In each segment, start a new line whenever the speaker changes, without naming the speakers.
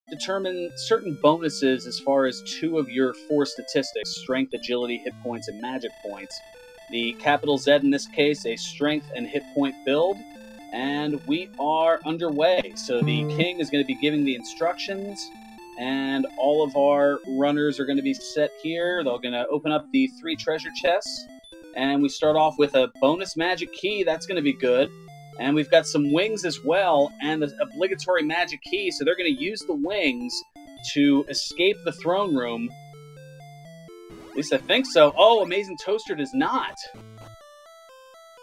determine certain bonuses as far as 2 of your 4 statistics: strength, agility, hit points, and magic points. The capital Z in this case, a strength and hit point build, and we are underway. So the king is going to be giving the instructions, and all of our runners are going to be set here. They're going to open up the 3 treasure chests, and we start off with a bonus magic key. That's going to be good. And we've got some wings as well, and the obligatory magic key, so they're going to use the wings to escape the throne room. At least I think so. Oh, Amazing Toaster does not.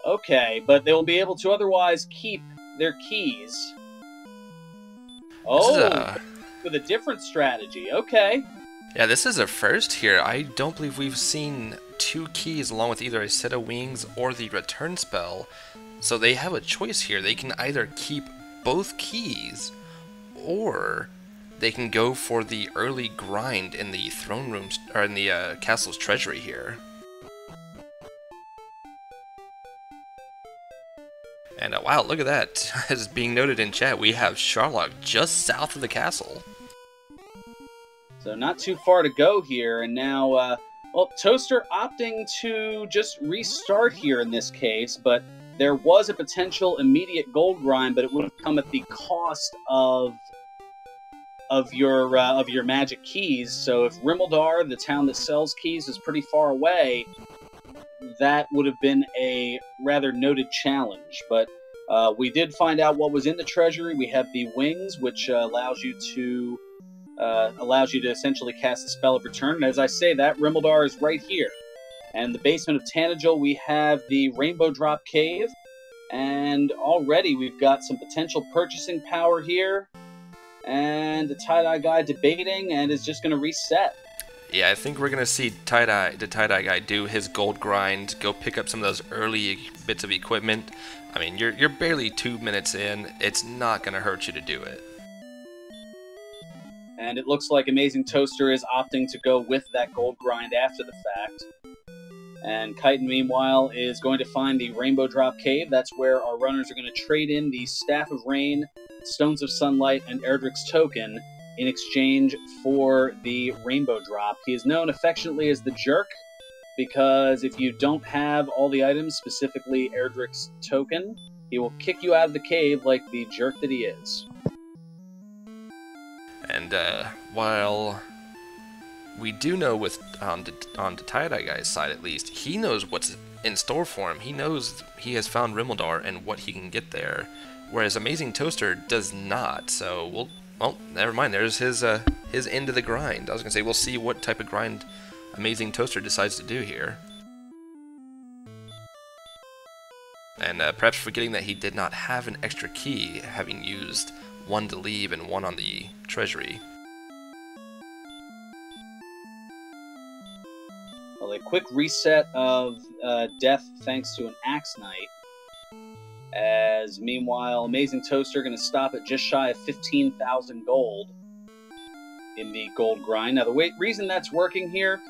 Okay, but they will be able to otherwise keep their keys. Oh, with a different strategy. Okay.
Yeah, this is a first here. I don't believe we've seen 2 keys along with either a set of wings or the return spell. So they have a choice here. They can either keep both keys, or they can go for the early grind in the throne room, or in the castle's treasury here. And wow, look at that. As being noted in chat, we have Sharlock just south of the castle.
So not too far to go here, and now, well, Toaster opting to just restart here in this case, but there was a potential immediate gold grind, but it would have come at the cost of your magic keys. So if Rimmeldar, the town that sells keys, is pretty far away, that would have been a rather noted challenge. But we did find out what was in the treasury. We have the wings, which allows you to essentially cast the spell of return. And as I say that, Rimmeldar is right here. And the basement of Tanagel, we have the Rainbow Drop Cave. And already we've got some potential purchasing power here. And the Datyedyeguy debating and is just going to reset.
Yeah, I think we're going to see the Datyedyeguy do his gold grind, go pick up some of those early bits of equipment. I mean, you're barely 2 minutes in. It's not going to hurt you to do it.
And it looks like Amazing Toaster is opting to go with that gold grind after the fact. And Kaiten, meanwhile, is going to find the Rainbow Drop Cave. That's where our runners are going to trade in the Staff of Rain, Stones of Sunlight, and Erdrick's Token in exchange for the Rainbow Drop. He is known affectionately as the Jerk, because if you don't have all the items, specifically Erdrick's Token, he will kick you out of the cave like the jerk that he is.
And while we do know with on the Datyedyeguy side at least, he knows what's in store for him. He knows he has found Rimmeldar and what he can get there, whereas Amazing Toaster does not. So well, never mind. There's his end of the grind. I was gonna say we'll see what type of grind Amazing Toaster decides to do here. And perhaps forgetting that he did not have an extra key, having used 1 to leave and 1 on the treasury.
Well, a quick reset of death thanks to an Axe Knight. As meanwhile, Amazing Toaster going to stop at just shy of 15,000 gold in the gold grind. Now, the reason that's working here,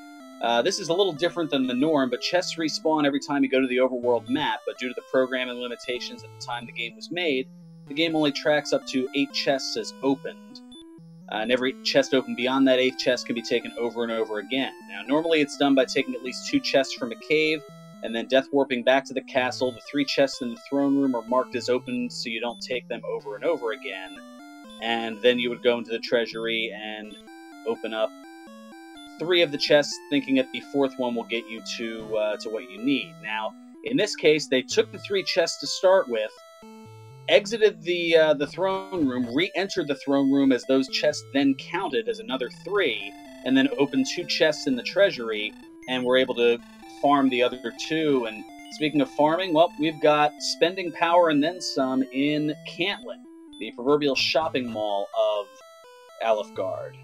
this is a little different than the norm, but chests respawn every time you go to the overworld map, but due to the programming limitations at the time the game was made, the game only tracks up to 8 chests as opened. And every chest opened beyond that 8th chest can be taken over and over again. Now, normally it's done by taking at least 2 chests from a cave, and then death warping back to the castle. The 3 chests in the throne room are marked as open, so you don't take them over and over again. And then you would go into the treasury and open up 3 of the chests, thinking that the 4th one will get you to what you need. Now, in this case, they took the 3 chests to start with, exited the throne room, re-entered the throne room as those chests then counted as another 3, and then opened 2 chests in the treasury, and were able to farm the other 2. And speaking of farming, well, we've got spending power and then some in Cantlin, the proverbial shopping mall of Alefgard.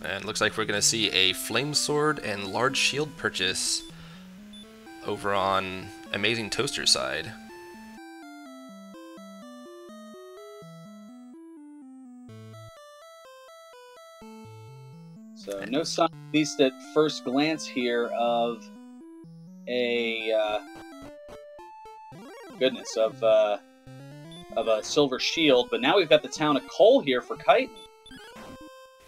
And looks like we're going to see a flame sword and large shield purchase over on Amazing Toaster's side.
So no sign, at least at first glance here, of a of a silver shield. But now we've got the town of Cole here for Kaiten.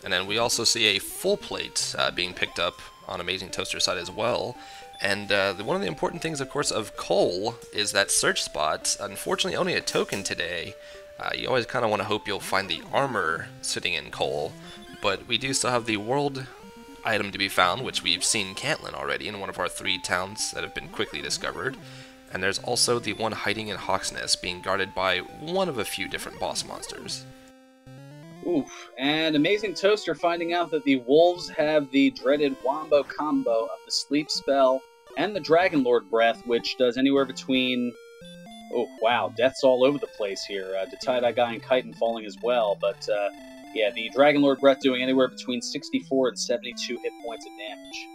And then we also see a full plate being picked up on Amazing Toaster's side as well. And one of the important things, of course, of coal is that search spot. Unfortunately, only a token today. You always kind of want to hope you'll find the armor sitting in coal. But we do still have the world item to be found, which we've seen Cantlin already in one of our 3 towns that have been quickly discovered. And there's also the one hiding in Hawksnest, being guarded by one of a few different boss monsters.
Oof. And Amazing Toaster finding out that the wolves have the dreaded wombo combo of the sleep spell and the Dragon Lord breath, which does anywhere between... Oh, wow, death's all over the place here. Datyedyeguy and Kaiten falling as well, but yeah, the Dragon Lord breath doing anywhere between 64 and 72 hit points of damage.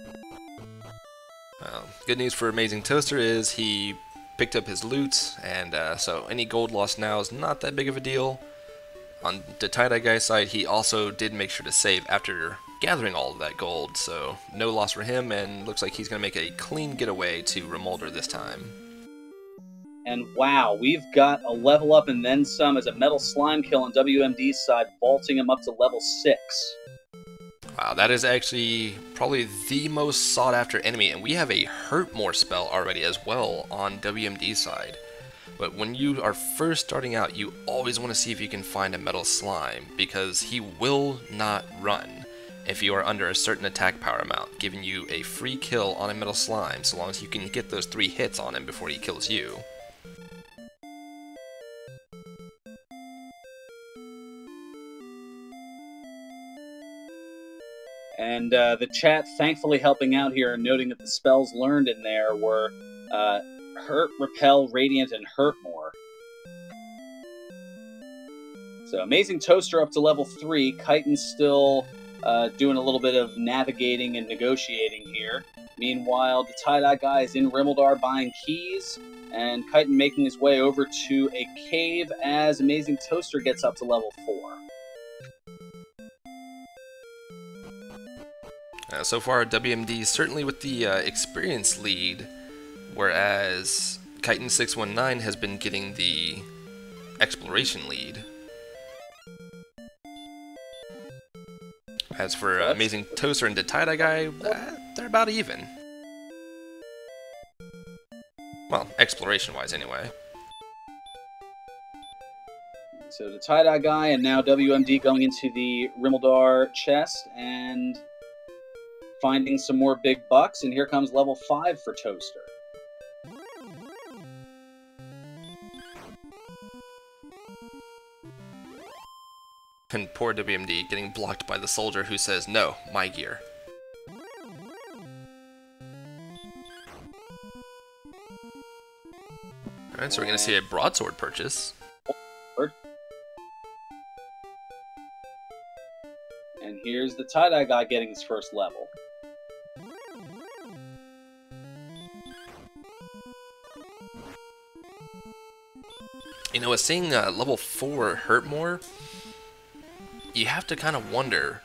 Good news for Amazing Toaster is he picked up his loot, and so any gold lost now is not that big of a deal. On Datyedyguy's side, he also did make sure to save after gathering all of that gold, so no loss for him, and looks like he's going to make a clean getaway to Remolder this time.
And wow, we've got a level up and then some as a Metal Slime kill on WMD's side, vaulting him up to level 6.
Wow, that is actually probably the most sought after enemy, and we have a Hurt More spell already as well on WMD's side. But when you are first starting out, you always want to see if you can find a Metal Slime, because he will not run if you are under a certain attack power amount, giving you a free kill on a Metal Slime so long as you can get those 3 hits on him before he kills you.
And the chat thankfully helping out here and noting that the spells learned in there were Hurt, Repel, Radiant, and Hurt More. So Amazing Toaster up to level 3. Kaiten's still doing a little bit of navigating and negotiating here. Meanwhile, the Datyedyeguy is in Rimuldar buying keys, and Kaiten making his way over to a cave as Amazing Toaster gets up to level 4.
So far, WMD is certainly with the experience lead, whereas kaiten619 has been getting the exploration lead. As for Amazing Toaster and Datyedyeguy, they're about even. Well, exploration-wise anyway.
So Datyedyeguy and now WMD going into the Rimuldar chest and finding some more big bucks, and here comes level 5 for Toaster.
And poor WMD getting blocked by the soldier who says, "No, my gear." Alright, so we're going to see a broadsword purchase.
And here's the Datyedyeguy getting his first level.
You know, with seeing level 4 Hurt More, you have to kind of wonder,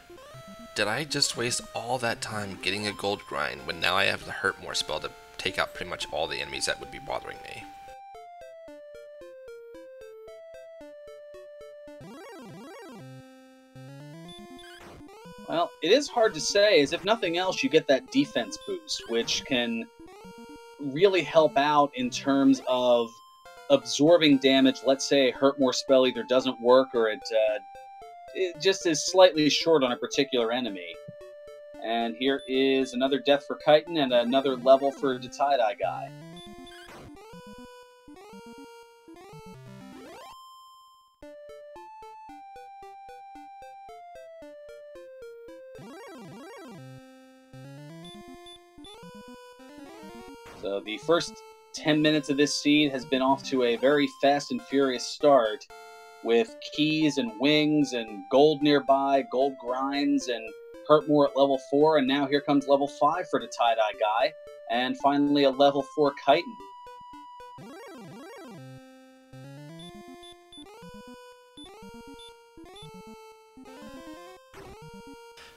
did I just waste all that time getting a gold grind when now I have the Hurt More spell to take out pretty much all the enemies that would be bothering me?
Well, it is hard to say, as if nothing else, you get that defense boost, which can really help out in terms of absorbing damage. Let's say a Hurt More spell either doesn't work or it just is slightly short on a particular enemy. And here is another death for Kaiten and another level for Datyedyeguy. So the first 10 minutes of this seed has been off to a very fast and furious start, with keys and wings and gold nearby, gold grinds, and Hurt More at level 4, and now here comes level 5 for Datyedyeguy, and finally a level 4 Kaiten.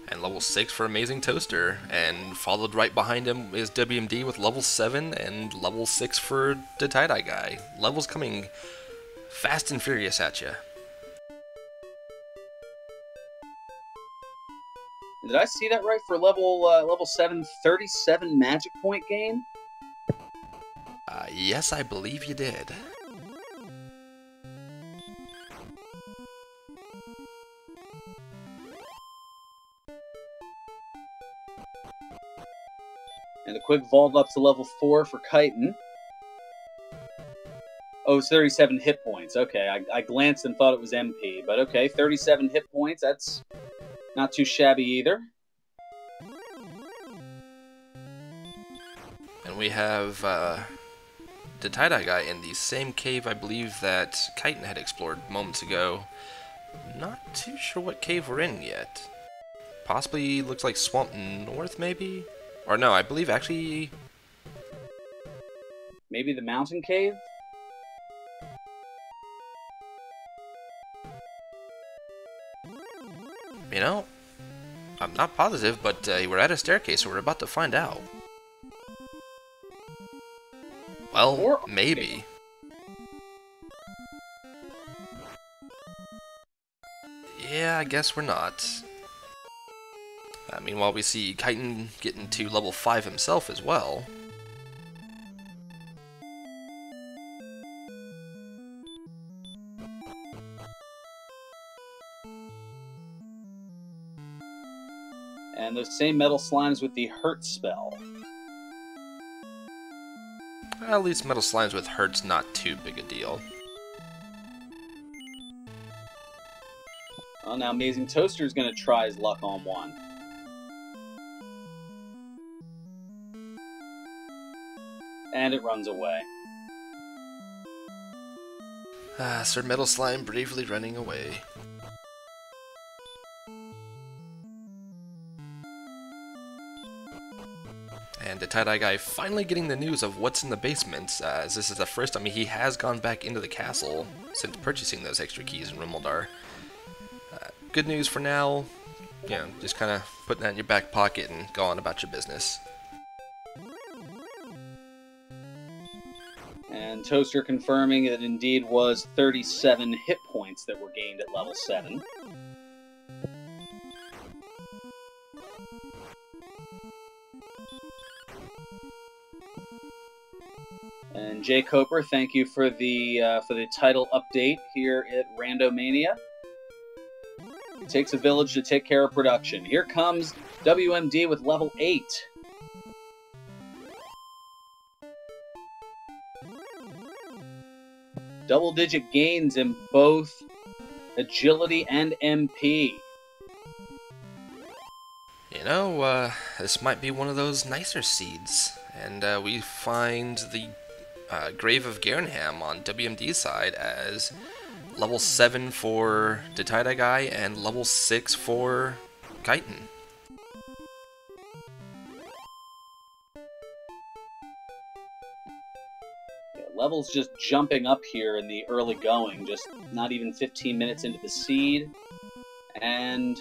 And level 6 for Amazing Toaster, and followed right behind him is WMD with level 7 and level 6 for Datyedyeguy. Levels coming fast and furious at you.
Did I see that right for level 7, 37 magic point gain?
Yes, I believe you did.
And a quick vault up to level 4 for Kaiten. Oh, it's 37 hit points. Okay, I glanced and thought it was MP, but okay, 37 hit points. That's not too shabby either.
And we have Datyedyeguy in the same cave, I believe, that Kaiten had explored moments ago. Not too sure what cave we're in yet. Possibly looks like Swamp North, maybe? Or no, I believe actually...
Maybe the mountain cave?
You know, I'm not positive, but we're at a staircase, so we're about to find out. Well,
Or
maybe. Yeah, I guess we're not. Meanwhile, we see Kaiten getting to level 5 himself as well.
And those same metal slimes with the hurt spell.
At least metal slimes with hurt's not too big a deal.
Well, now Amazing Toaster's going to try his luck on one. And it runs away.
Sir Metal Slime bravely running away. And the Datyedyeguy finally getting the news of what's in the basement, as this is the first time he has gone back into the castle since purchasing those extra keys in Rimuldar. Good news for now, you know, just kind of putting that in your back pocket and go on about your business.
And Toaster confirming that it indeed was 37 hit points that were gained at level 7. And Jay Coper, thank you for the title update here at Randomania. It takes a village to take care of production. Here comes WMD with level 8. Double-digit gains in both agility and MP.
You know, this might be one of those nicer seeds. And we find the Grave of Garenham on WMD's side as level 7 for Datyedyeguy and level 6 for Kaiten.
Yeah, levels just jumping up here in the early going, just not even 15 minutes into the seed. And,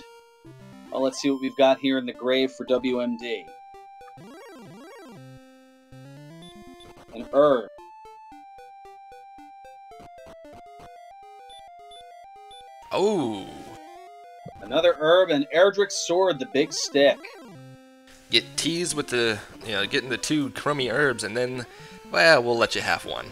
well, let's see what we've got here in the grave for WMD. An herb.
Oh!
Another herb and Erdrick's sword, the big stick.
Get teased with the, you know, getting the 2 crummy herbs and then, well, we'll let you have one.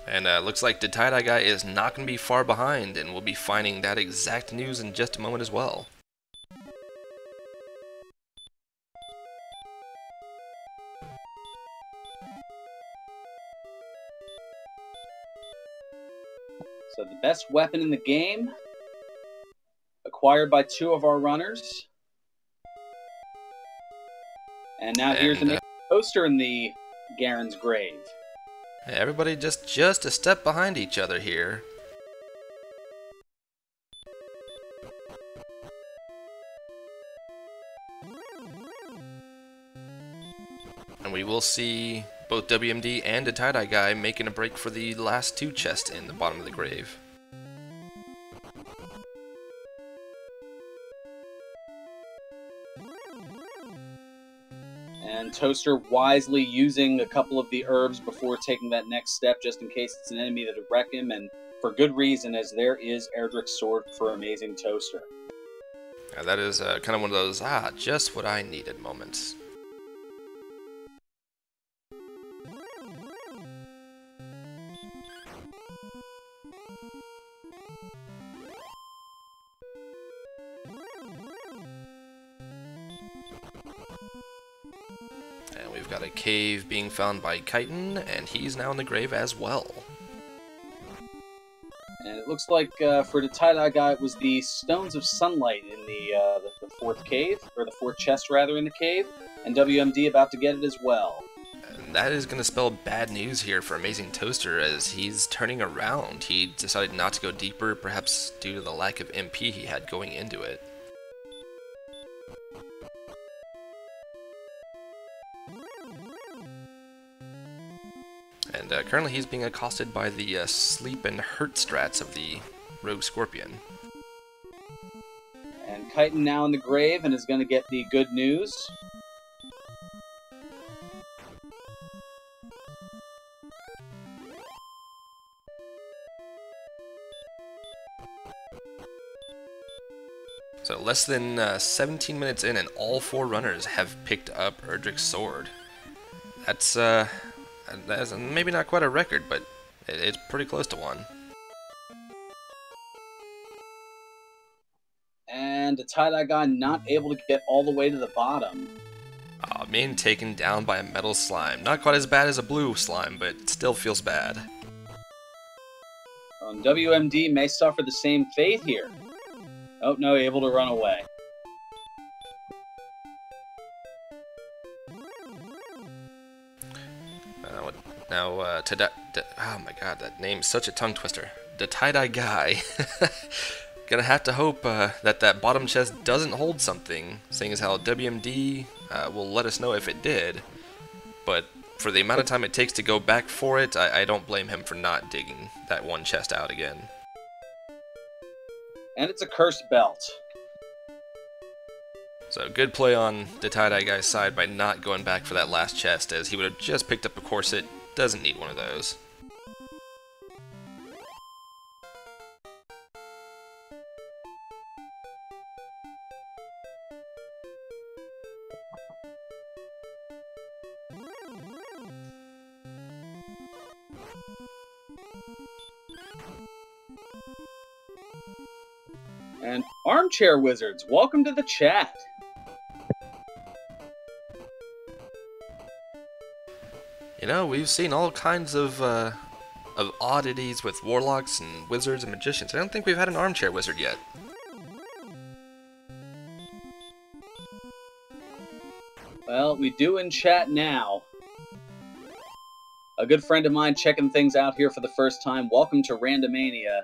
And looks like Datyedyeguy is not going to be far behind, and we'll be finding that exact news in just a moment as well.
So the best weapon in the game, acquired by 2 of our runners. And now here's the Toaster in the Garen's grave.
Everybody just a step behind each other here. And we will see both WMD and the Datyedyeguy making a break for the last 2 chests in the bottom of the grave.
And Toaster wisely using a couple of the herbs before taking that next step, just in case it's an enemy that'll wreck him, and for good reason, as there is Erdrick's sword for Amazing Toaster.
That is kind of one of those, just what I needed moments. And we've got a cave being found by Kaiten, and he's now in the grave as well.
And it looks like for Datyedyeguy, it was the Stones of Sunlight in the fourth cave, or the fourth chest rather, in the cave, and WMD about to get it as well.
And that is going to spell bad news here for Amazing Toaster, as he's turning around. He decided not to go deeper, perhaps due to the lack of MP he had going into it. And currently he's being accosted by the sleep and hurt strats of the Rogue Scorpion.
And Kaiten now in the grave and is going to get the good news.
So less than 17 minutes in, and all 4 runners have picked up Erdrick's sword. That's maybe not quite a record, but it's pretty close to one.
And Datyedyeguy not able to get all the way to the bottom.
Being taken down by a metal slime. Not quite as bad as a blue slime, but still feels bad.
WMD may suffer the same fate here. Oh no, able to run away.
Oh my god, that name's such a tongue twister. Datyedyeguy. Gonna have to hope that bottom chest doesn't hold something, seeing as how WMD will let us know if it did. But for the amount of time it takes to go back for it, I don't blame him for not digging that one chest out again.
And it's a cursed belt.
So good play on Datyedyeguys' side by not going back for that last chest, as he would have just picked up a corset. Doesn't need one of those.
And Armchair Wizards, welcome to the chat.
You know, we've seen all kinds of oddities with warlocks and wizards and magicians. I don't think we've had an armchair wizard yet.
Well, we do in chat now. A good friend of mine checking things out here for the first time. Welcome to Randomania,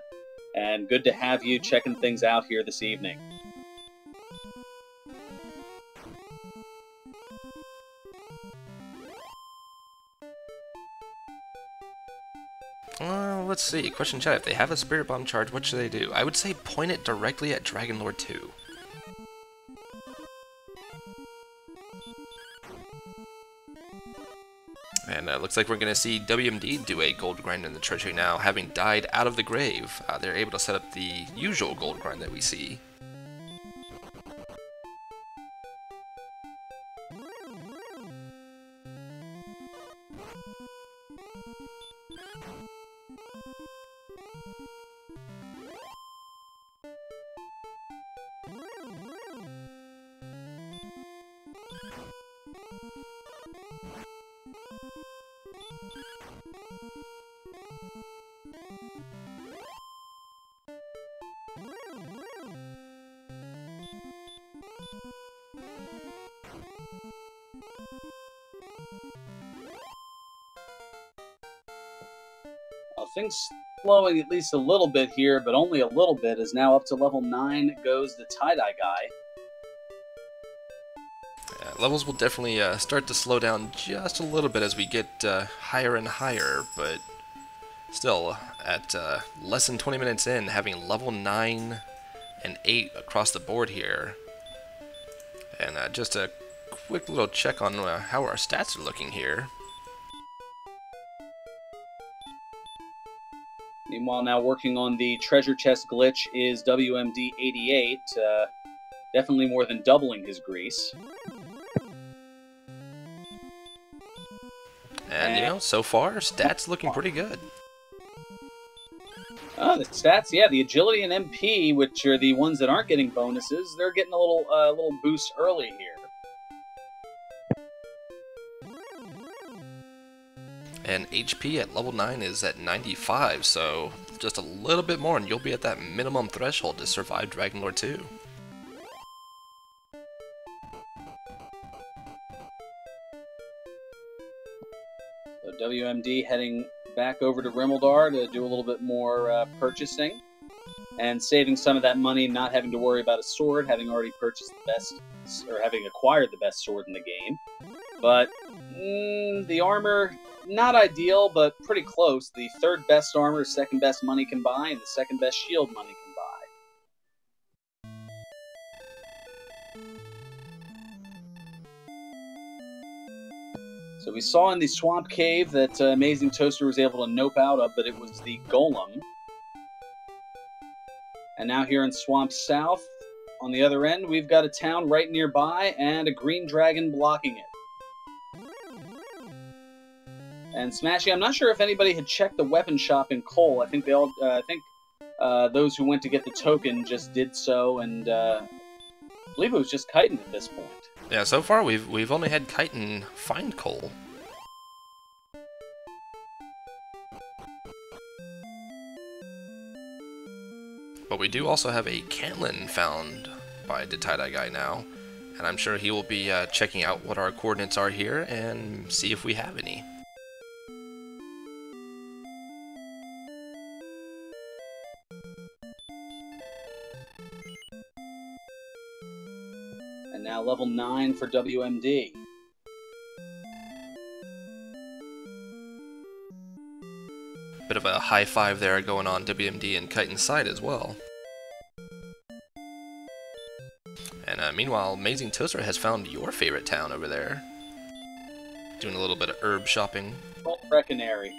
and good to have you checking things out here this evening.
Let's see. Question chat. If they have a Spirit Bomb charge, what should they do? I would say point it directly at Dragon Lord 2. And looks like we're going to see WMD do a gold grind in the treasury now. Having died out of the grave, they're able to set up the usual gold grind that we see.
Things slowing at least a little bit here, but only a little bit, as now up to level 9 goes the Datyedyeguy.
Levels will definitely start to slow down just a little bit as we get higher and higher, but still, at less than 20 minutes in, having level 9 and 8 across the board here. And just a quick little check on how our stats are looking here.
Meanwhile, now working on the treasure chest glitch is WMD88, definitely more than doubling his grease.
And, you know, so far, stats looking pretty good.
The stats, yeah, the agility and MP, which are the ones that aren't getting bonuses, they're getting a little boost early here.
And HP at level 9 is at 95, so just a little bit more and you'll be at that minimum threshold to survive Dragon Lord 2.
So WMD heading back over to Rimmeldar to do a little bit more purchasing and saving some of that money, not having to worry about a sword, having already purchased the best, or having acquired the best sword in the game. But the armor, not ideal, but pretty close. The third best armor, second best money can buy, and the second best shield money can buy. So we saw in the swamp cave that Amazing Toaster was able to nope out of, but it was the golem. And now here in Swamp South, on the other end, we've got a town right nearby and a green dragon blocking it. And Smashy, I'm not sure if anybody had checked the weapon shop in Cole. I think they all, those who went to get the token just did so, and I believe it was just Kaiten at this point.
Yeah, so far we've only had Kaiten find Cole. But we do also have a Cantlin found by Datyedyeguy now, and I'm sure he will be checking out what our coordinates are here and see if we have any.
And now level 9 for WMD.
Bit of a high five there going on WMD and Kaiten's side as well. And meanwhile, Amazing Toaster has found your favorite town over there. Doing a little bit of herb shopping.
Reckonary.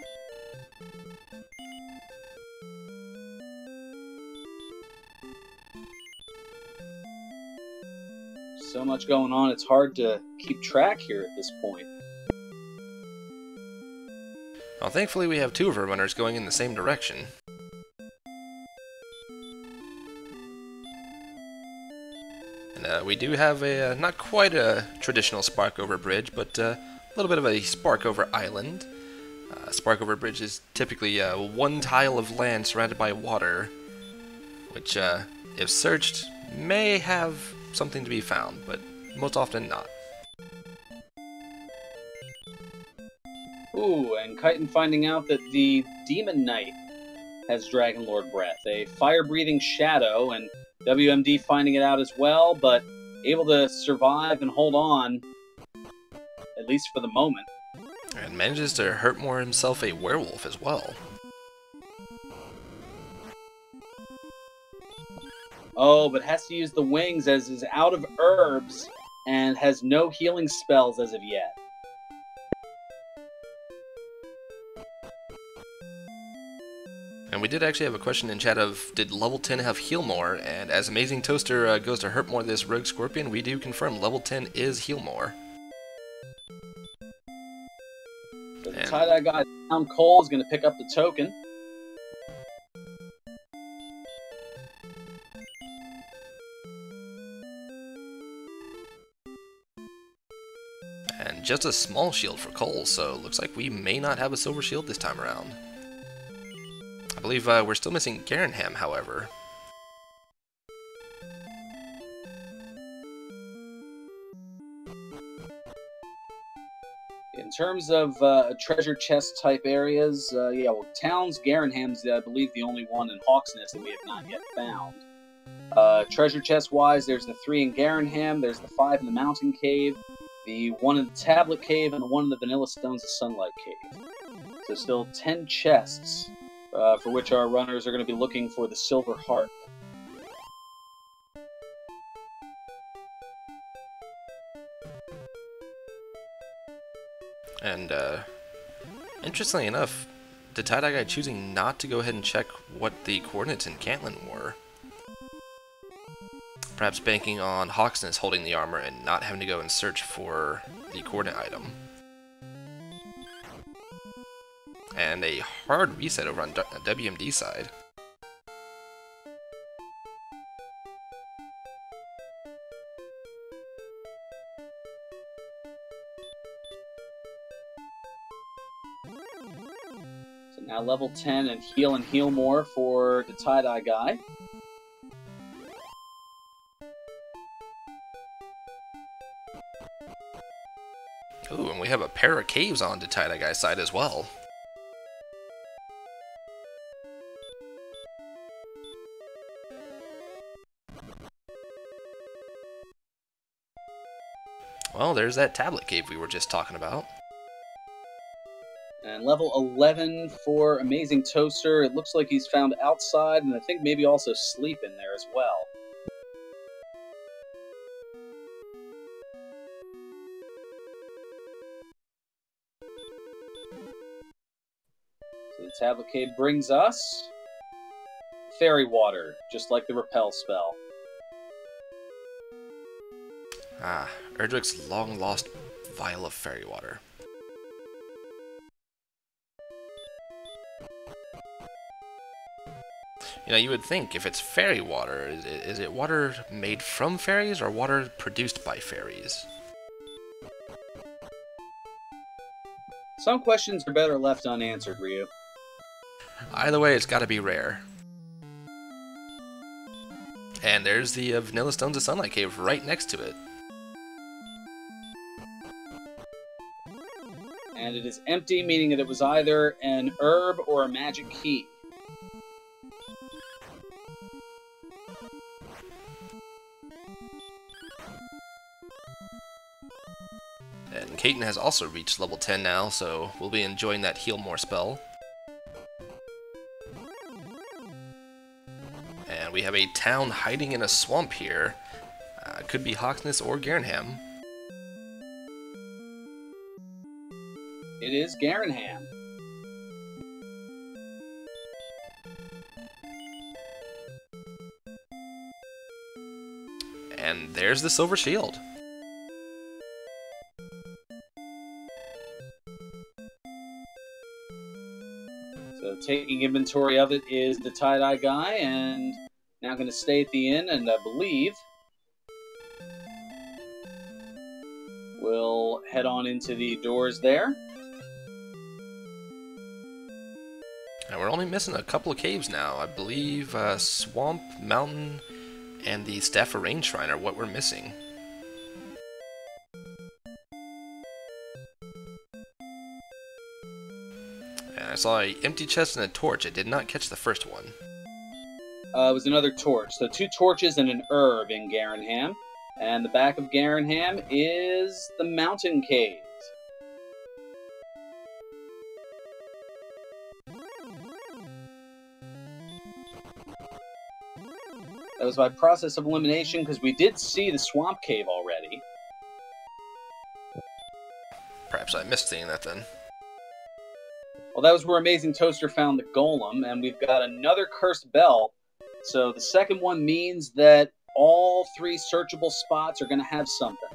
So much going on, it's hard to keep track here at this point.
Well, thankfully we have two of our runners going in the same direction. And we do have a, not quite a traditional Sparkover Bridge, but a little bit of a Sparkover Island. Sparkover Bridge is typically one tile of land surrounded by water, which, if searched, may have something to be found, but most often not.
Ooh, and Kaiten finding out that the Demon Knight has Dragon Lord Breath, a fire-breathing shadow, and WMD finding it out as well, but able to survive and hold on, at least for the moment.
And manages to hurt more himself a werewolf as well.
Oh, but has to use the wings as is out of herbs and has no healing spells as of yet.
And we did actually have a question in chat of, did level 10 have heal more? And as Amazing Toaster goes to hurt more this Rogue Scorpion, we do confirm level 10 is heal more.
So the Datyedyeguy down Cole is going to pick up the token.
And just a small shield for Cole, so looks like we may not have a silver shield this time around. I believe we're still missing Garenham, however.
In terms of treasure chest type areas, yeah, well, Towns, Garenham's, I believe, the only one in Hawksnest that we have not yet found. Treasure chest wise, there's the 3 in Garenham, there's the 5 in the Mountain Cave, the 1 in the Tablet Cave, and the 1 in the Vanilla Stones of Sunlight Cave. So still 10 chests. For which our runners are going to be looking for the Silver Heart.
And, interestingly enough, Datyedyeguy choosing not to go ahead and check what the coordinates in Cantlin were. Perhaps banking on Hawksness holding the armor and not having to go and search for the coordinate item. And a hard reset over on WMD side.
So now level 10 and heal more for Datyedyeguy.
Ooh, and we have a pair of caves on Datyedyguy's side as well. Well, there's that tablet cave we were just talking about.
And level 11 for Amazing Toaster. It looks like he's found outside, and I think maybe also sleep in there as well. So the tablet cave brings us fairy water, just like the repel spell.
Ah, Erdrick's long-lost vial of fairy water. You know, you would think if it's fairy water, is it water made from fairies or water produced by fairies?
Some questions are better left unanswered, Ryu.
Either way, it's got to be rare. And there's the Vanilla Stones of Sunlight Cave right next to it.
And it is empty, meaning that it was either an herb or a magic key.
And Kaiten has also reached level 10 now, so we'll be enjoying that Heal More spell. And we have a town hiding in a swamp here. Could be Hawksness or Garenham.
It is Garenham.
And there's the Silver Shield.
So taking inventory of it is the Datyedyeguy, and now going to stay at the inn, and I believe we'll head on into the doors there.
And we're only missing a couple of caves now. I believe Swamp, Mountain, and the Staff of Rain Shrine are what we're missing. And I saw an empty chest and a torch. I did not catch the first one.
It was another torch. So 2 torches and an herb in Garenham. And the back of Garenham is the Mountain Cave. That was by process of elimination, because we did see the Swamp Cave already.
Perhaps I missed seeing that then.
Well, that was where Amazing Toaster found the Golem, and we've got another Cursed Bell. So the second one means that all 3 searchable spots are going to have something.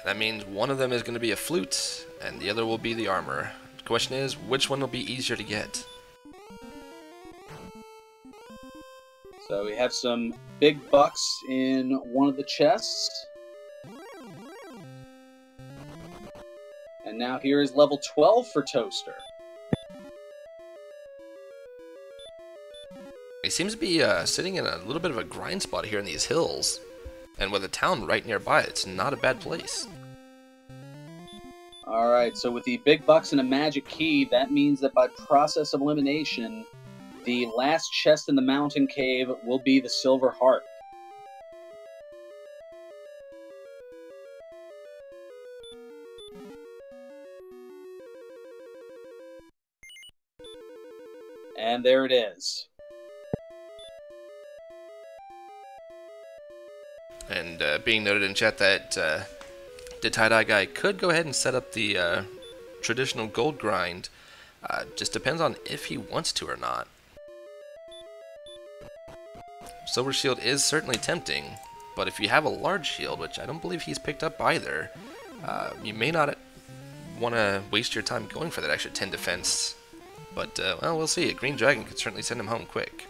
That means one of them is going to be a flute, and the other will be the armor. The question is, which one will be easier to get?
So we have some big bucks in one of the chests. And now here is level 12 for Toaster.
He seems to be sitting in a little bit of a grind spot here in these hills. And with a town right nearby, it's not a bad place.
Alright, so with the big bucks and a magic key, that means that by process of elimination, the last chest in the mountain cave will be the silver heart. And there it is.
And being noted in chat that Datyedyeguy could go ahead and set up the traditional gold grind. Just depends on if he wants to or not. Silver Shield is certainly tempting, but if you have a large shield, which I don't believe he's picked up either, you may not want to waste your time going for that extra 10 defense. But, well, we'll see. A Green Dragon could certainly send him home quick.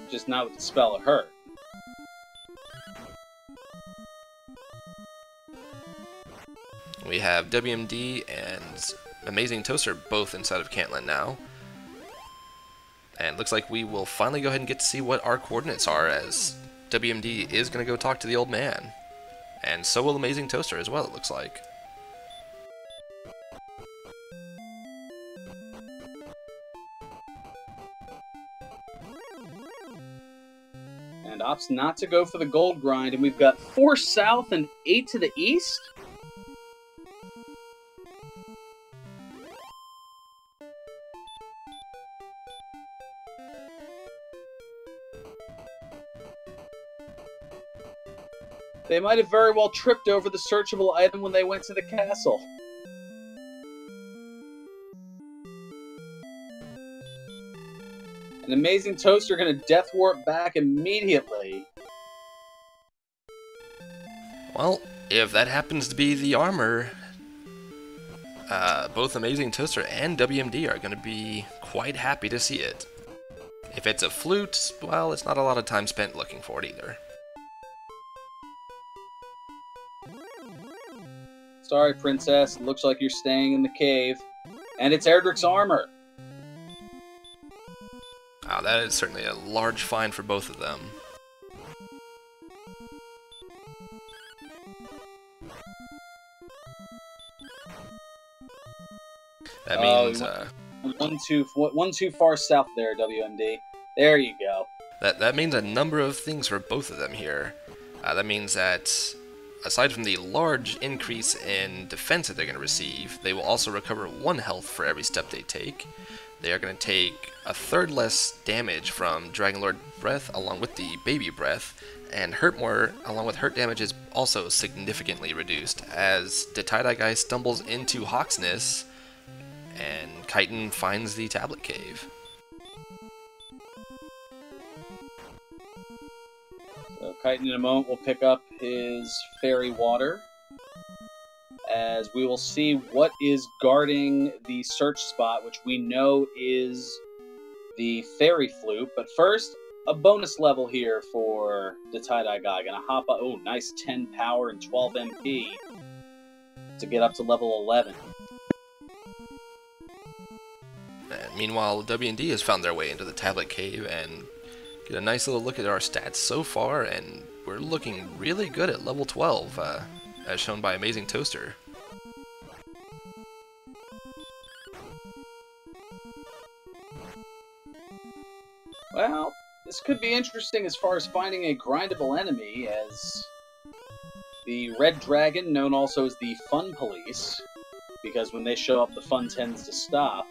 Just not with the spell of hurt.
We have WMD and Amazing Toaster both inside of Cantland now. And looks like we will finally go ahead and get to see what our coordinates are, as WMD is going to go talk to the old man. And so will Amazing Toaster as well, it looks like.
And opts not to go for the gold grind, and we've got 4 south and 8 to the east? They might have very well tripped over the searchable item when they went to the castle. An Amazing Toaster going to Death Warp back immediately.
Well, if that happens to be the armor, both Amazing Toaster and WMD are going to be quite happy to see it. If it's a flute, well, it's not a lot of time spent looking for it either.
Sorry, Princess. Looks like you're staying in the cave. And it's Erdrick's armor.
Wow, that is certainly a large find for both of them. That means
one too far south there, WMD. There you go.
That means a number of things for both of them here. That means that aside from the large increase in defense that they're going to receive, they will also recover 1 health for every step they take. They are going to take a third less damage from Dragonlord Breath along with the Baby Breath, and hurt more along with hurt damage is also significantly reduced as Datyedyeguy stumbles into Hawksness and Kaiten finds the Tablet Cave.
So Kaiten in a moment will pick up his Fairy Water, as we will see what is guarding the search spot, which we know is the Fairy Flute. But first, a bonus level here for Datyedyeguy. Gonna hop up, oh, nice 10 power and 12 MP to get up to level 11.
And meanwhile, W&D has found their way into the Tablet Cave and get a nice little look at our stats so far, and we're looking really good at level 12, as shown by Amazing Toaster.
Well, this could be interesting as far as finding a grindable enemy, as the Red Dragon, known also as the Fun Police, because when they show up, the fun tends to stop.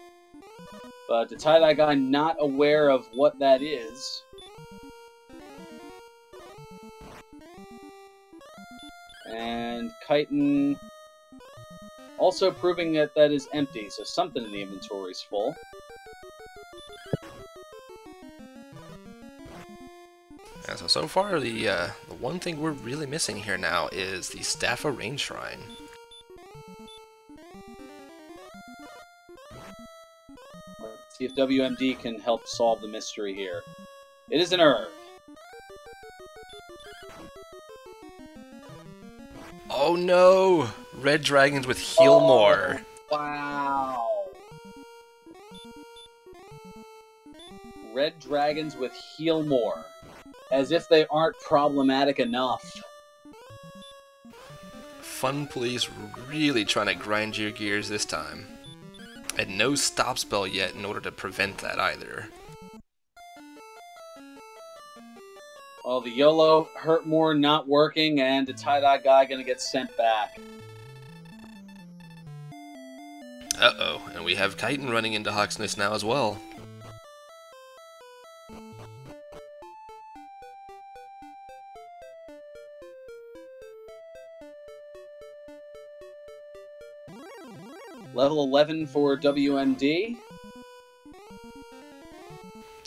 But Datyedyeguy not aware of what that is. And Kaiten also proving that that is empty, so something in the inventory is full.
Yeah, so far, the one thing we're really missing here now is the Staffa Rain Shrine.
Let's see if WMD can help solve the mystery here. It is an herb.
Oh no! Red Dragons with Heal More.
Wow. Red Dragons with Heal More. As if they aren't problematic enough.
Fun Police really trying to grind your gears this time. And no stop spell yet in order to prevent that either.
Well, the YOLO hurt more not working, and the Datyedyeguy gonna get sent back.
Uh-oh, and we have Kaiten running into Hawksness now as well.
Level 11 for WMD.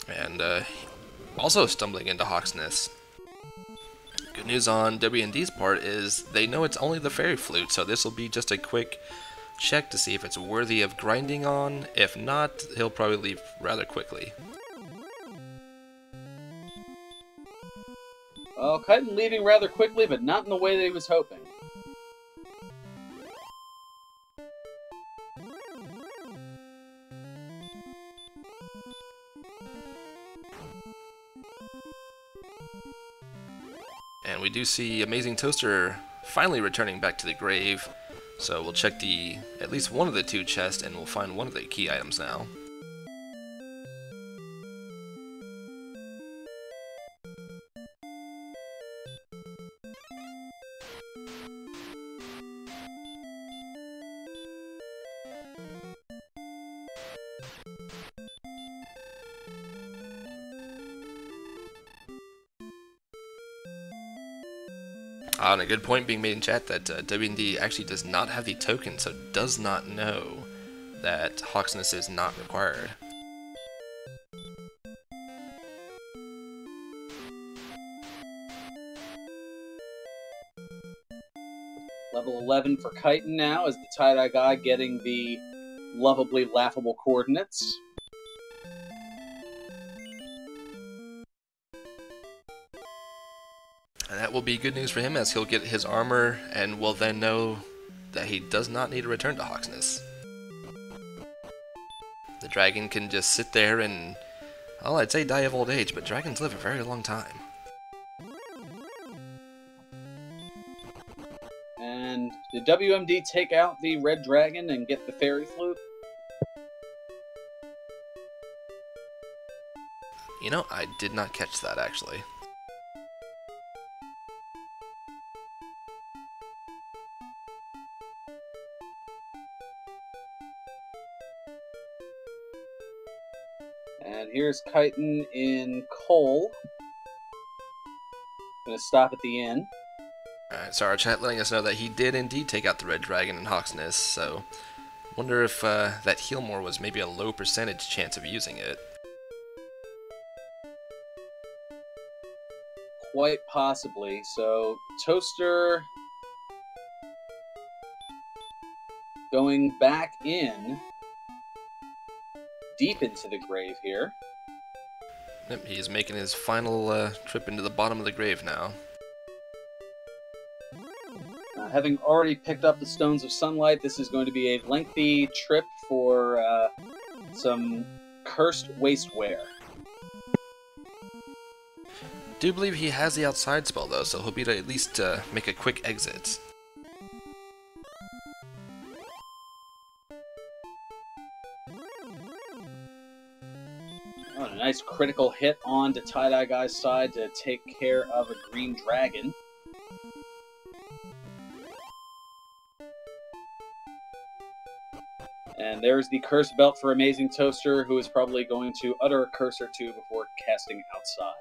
And also stumbling into Hawksness. Good news on WMD's part is they know it's only the Fairy Flute, so this will be just a quick check to see if it's worthy of grinding on. If not, he'll probably leave rather quickly.
Oh, Kaiten leaving rather quickly, but not in the way that he was hoping.
And we do see Amazing Toaster finally returning back to the grave. So we'll check at least one of the two chests and we'll find one of the key items now. And a good point being made in chat that WD actually does not have the token, so does not know that Hawksness is not required.
Level 11 for Kaiten now, as the Datyedyeguy getting the lovably laughable coordinates.
And that will be good news for him, as he'll get his armor and will then know that he does not need to return to Hawksness. The dragon can just sit there and, well, I'd say die of old age, but dragons live a very long time.
And did WMD take out the red dragon and get the fairy flute?
You know, I did not catch that, actually.
And here's Kaiten in coal. Gonna stop at the inn.
Alright, so our chat letting us know that he did indeed take out the red dragon in Hawksness, so wonder if that Healmore was maybe a low percentage chance of using it.
Quite possibly. So, Toaster going back in, deep into the grave here.
Yep, he's making his final trip into the bottom of the grave now.
Having already picked up the Stones of Sunlight, this is going to be a lengthy trip for some cursed wasteware.
Do believe he has the outside spell though, so he'll be able to at least make a quick exit.
Oh, a nice critical hit on to Datyedyegu's side to take care of a green dragon. And there's the curse belt for Amazing Toaster, who is probably going to utter a curse or two before casting outside.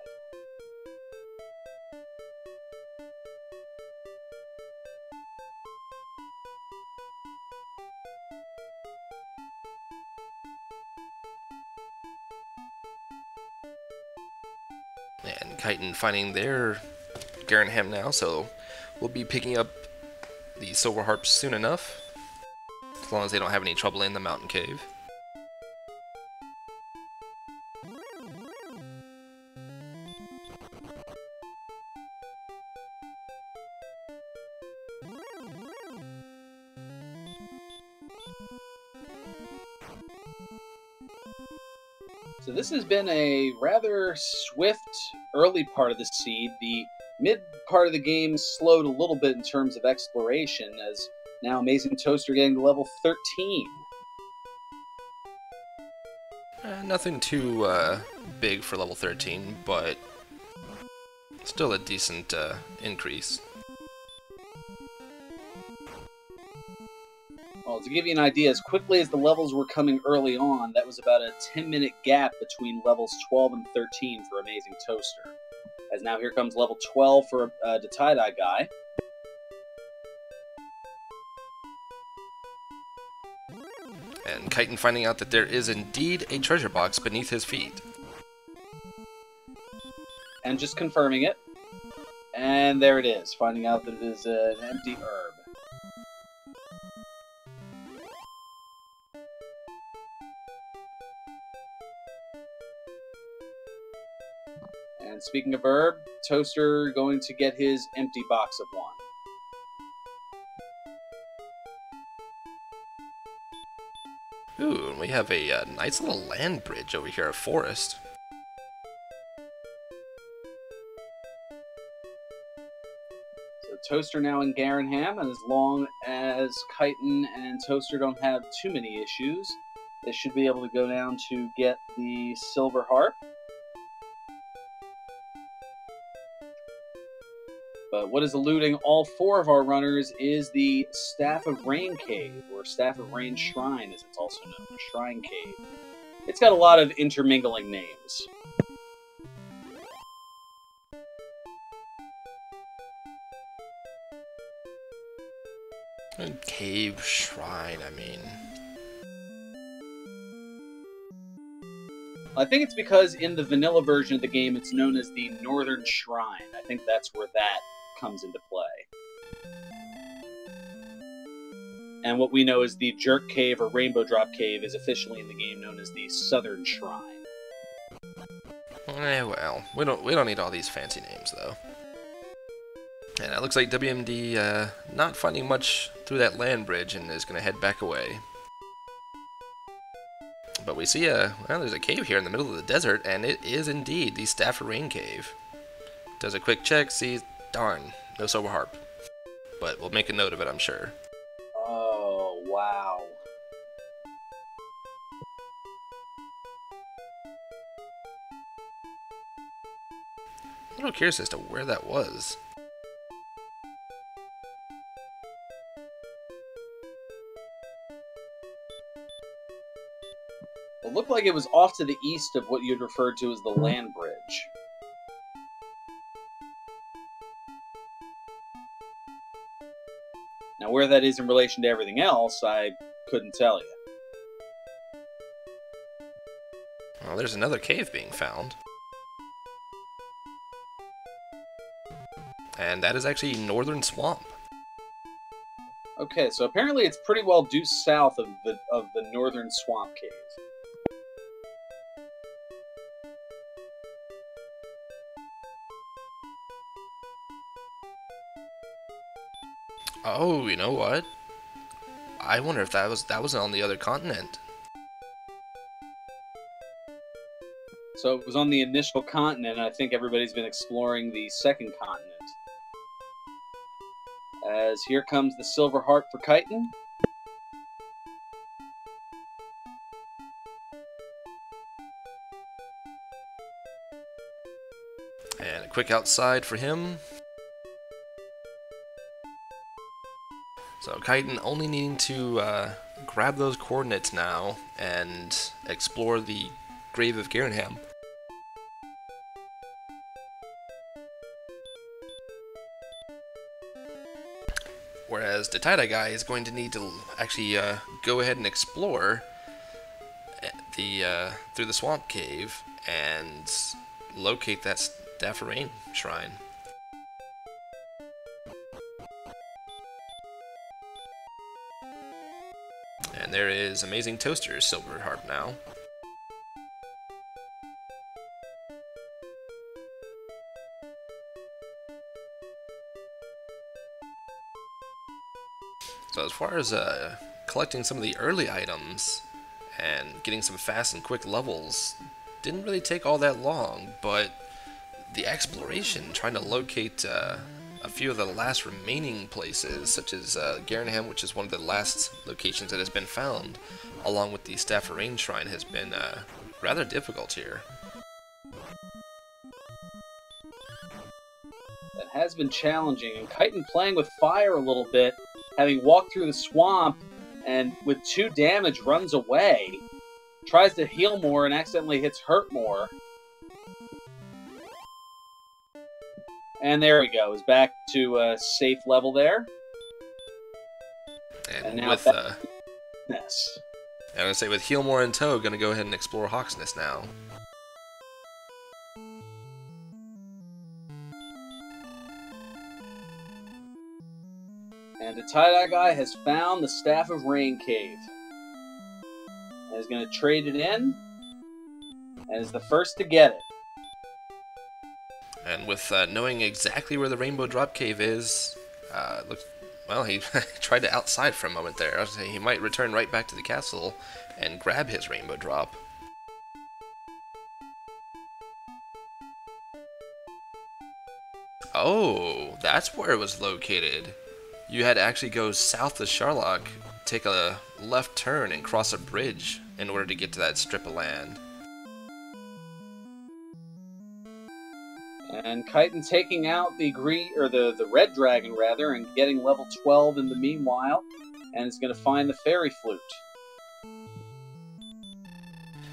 And Kaiten finding their Garenham now, so we'll be picking up the silver harps soon enough, as long as they don't have any trouble in the mountain cave.
So this has been a rather swift early part of the seed. The mid part of the game slowed a little bit in terms of exploration, as now Amazing Toaster getting to level 13.
Nothing too big for level 13, but still a decent increase.
Well, to give you an idea, as quickly as the levels were coming early on, that was about a 10-minute gap between levels 12 and 13 for Amazing Toaster. As now here comes level 12 for Datyedyeguy.
Kaiten finding out that there is indeed a treasure box beneath his feet.
And just confirming it. And there it is, finding out that it is an empty herb. And speaking of herb, Toaster going to get his empty box of one.
Ooh, and we have a nice little land bridge over here, a forest.
So Toaster now in Garenham, and as long as Kaiten and Toaster don't have too many issues, they should be able to go down to get the silver harp. But what is eluding all four of our runners is the Staff of Rain Cave, or Staff of Rain Shrine, as it's also known, a Shrine Cave. It's got a lot of intermingling names.
Cave, shrine, I mean...
I think it's because in the vanilla version of the game, it's known as the Northern Shrine. I think that's where that comes into play. And what we know as the Jerk Cave or Rainbow Drop Cave is officially in the game known as the Southern Shrine.
Well, we don't need all these fancy names though. And it looks like WMD not finding much through that land bridge and is going to head back away. But we see well, there's a cave here in the middle of the desert, and it is indeed the Staff of Rain Cave. Does a quick check, sees, darn, no silver harp. But we'll make a note of it, I'm sure.
Oh, wow.
I'm a little curious as to where that was.
It looked like it was off to the east of what you'd referred to as the land bridge. Now, where that is in relation to everything else, I couldn't tell you.
Well, there's another cave being found. And that is actually Northern Swamp.
Okay, so apparently it's pretty well due south of the Northern Swamp Cave.
Oh, you know what? I wonder if that was on the other continent.
So it was on the initial continent, and I think everybody's been exploring the second continent. As here comes the silver harp for Kaiten.
And a quick outside for him. So Kaiten only needing to grab those coordinates now and explore the grave of Garenham. Whereas Datyedyeguy is going to need to actually go ahead and explore the through the swamp cave and locate that Staff of Rain shrine. And there is Amazing Toaster's silver harp now. So as far as collecting some of the early items and getting some fast and quick levels, didn't really take all that long, but the exploration, trying to locate a few of the last remaining places, such as Garenham, which is one of the last locations that has been found, along with the Staff of Rain Shrine, has been rather difficult here.
That has been challenging, and Kaiten playing with fire a little bit, having walked through the swamp, and with 2 damage runs away, tries to heal more and accidentally hits hurt more. And there we go, is back to a safe level there.
And
now
with
yes.
And I say with Healmore in tow, gonna go ahead and explore Hawksnest now.
And the Datyedyeguy has found the Staff of Rain Cave. And is going to trade it in. And is the first to get it.
And with knowing exactly where the Rainbow Drop Cave is, well, he tried to outside for a moment there. I was saying he might return right back to the castle and grab his Rainbow Drop. Oh, that's where it was located. You had to actually go south of Sharlock, take a left turn, and cross a bridge in order to get to that strip of land.
And Kaiten taking out the green, or the red dragon rather, and getting level 12 in the meanwhile, and is going to find the fairy flute.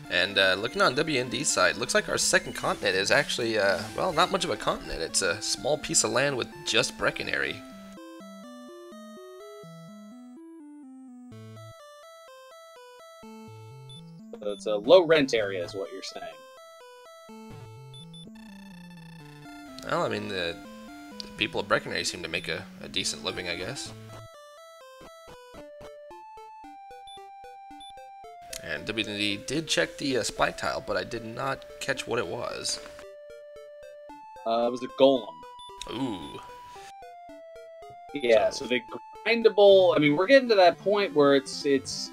And looking on WND's side, looks like our second continent is actually, well, not much of a continent. It's a small piece of land with just Brecconary.
So it's a low rent area is what you're saying.
Well, I mean, the people of Brecconary seem to make a decent living, I guess. And WND did check the spike tile, but I did not catch what it was.
It was a golem.
Ooh.
Yeah, so the grindable... I mean, we're getting to that point where it's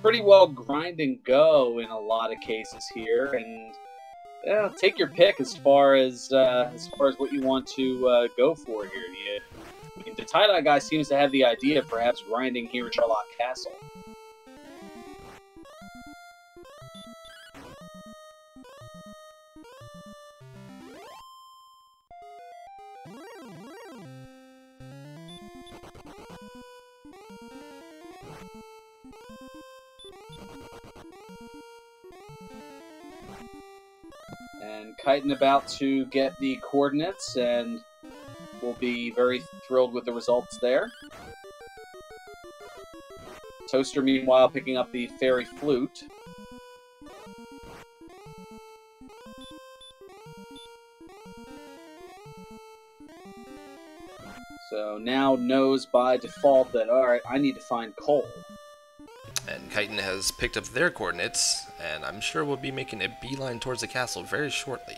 pretty well grind and go in a lot of cases here, and yeah, take your pick as far as what you want to go for here. I mean, the Datyedyeguy seems to have the idea of perhaps grinding here in Sharlock Castle. And Kaiten about to get the coordinates, and will be very thrilled with the results there. Toaster, meanwhile, picking up the fairy flute. So now knows by default that, alright, I need to find coal.
And Kaiten has picked up their coordinates, and I'm sure we'll be making a beeline towards the castle very shortly.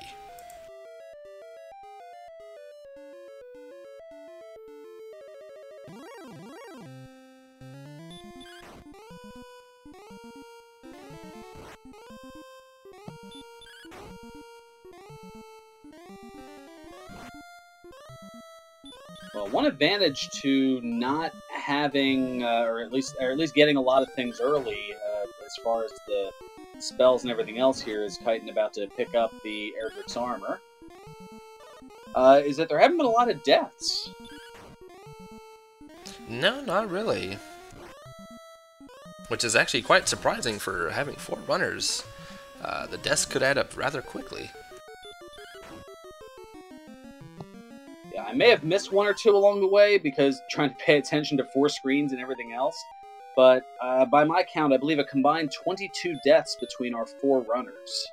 Well, one advantage to not having, or at least getting a lot of things early, as far as the spells and everything else here, is Kaiten about to pick up the Erdrick's armor, is that there haven't been a lot of deaths.
No, not really. Which is actually quite surprising for having 4 runners. The deaths could add up rather quickly.
Yeah, I may have missed 1 or 2 along the way because trying to pay attention to 4 screens and everything else. But by my count, I believe a combined 22 deaths between our 4 runners.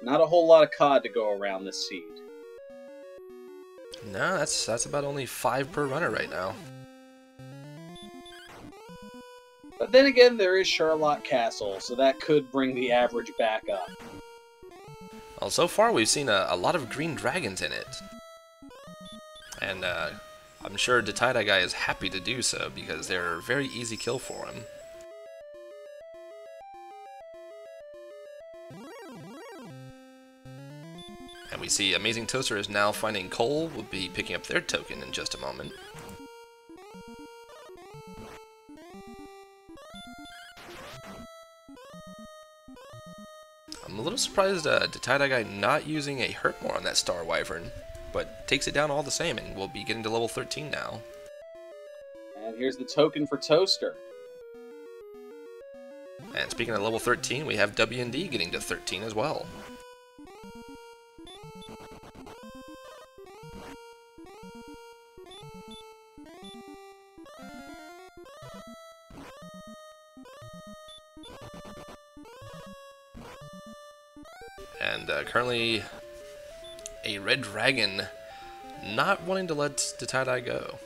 Not a whole lot of COD to go around this seed.
No, that's about only 5 per runner right now.
But then again, there is Sharlock Castle, so that could bring the average back up.
Well, so far we've seen a lot of green dragons in it. And I'm sure Datyedyeguy is happy to do so, because they're a very easy kill for him. And we see Amazing Toaster is now finding coal. We'll be picking up their token in just a moment. I'm a little surprised Datyedyeguy not using a Hurtmore on that Star Wyvern, but takes it down all the same, and we'll be getting to level 13 now.
And here's the token for Toaster.
And speaking of level 13, we have WND getting to 13 as well. And currently, a red dragon not wanting to let Datyedyeguy go.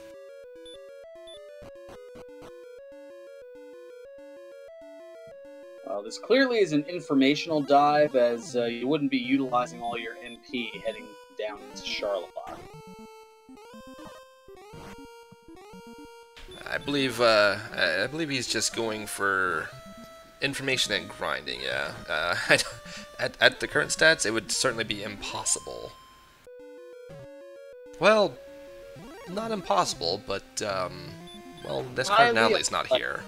Well, this clearly is an informational dive, as you wouldn't be utilizing all your NP heading down into Charlotte.
I believe he's just going for information and grinding. Yeah. At the current stats, it would certainly be impossible. Well, not impossible, but well, this cardinality is not here.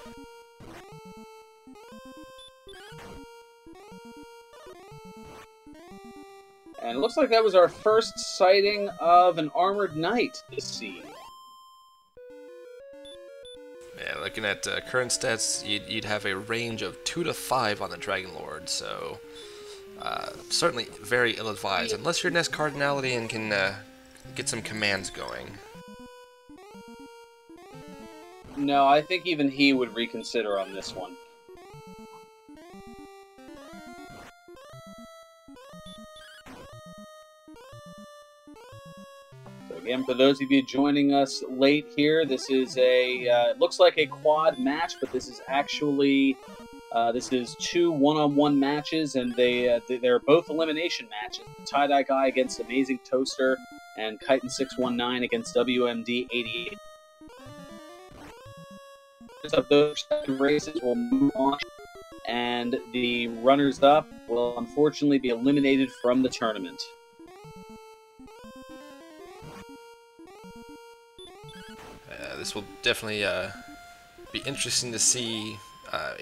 And it looks like that was our first sighting of an armored knight this scene.
Yeah, looking at current stats, you'd have a range of 2 to 5 on the Dragon Lord, so certainly very ill-advised, unless you're Nest Cardinality and can get some commands going.
No, I think even he would reconsider on this one. Again, for those of you joining us late here, this is a it looks like a quad match, but this is actually this is 2 one-on-one matches, and they're both elimination matches. Datyedyeguy against Amazing Toaster, and kaiten619 against WMD88. Of those races will move on, and the runners-up will unfortunately be eliminated from the tournament.
This will definitely be interesting to see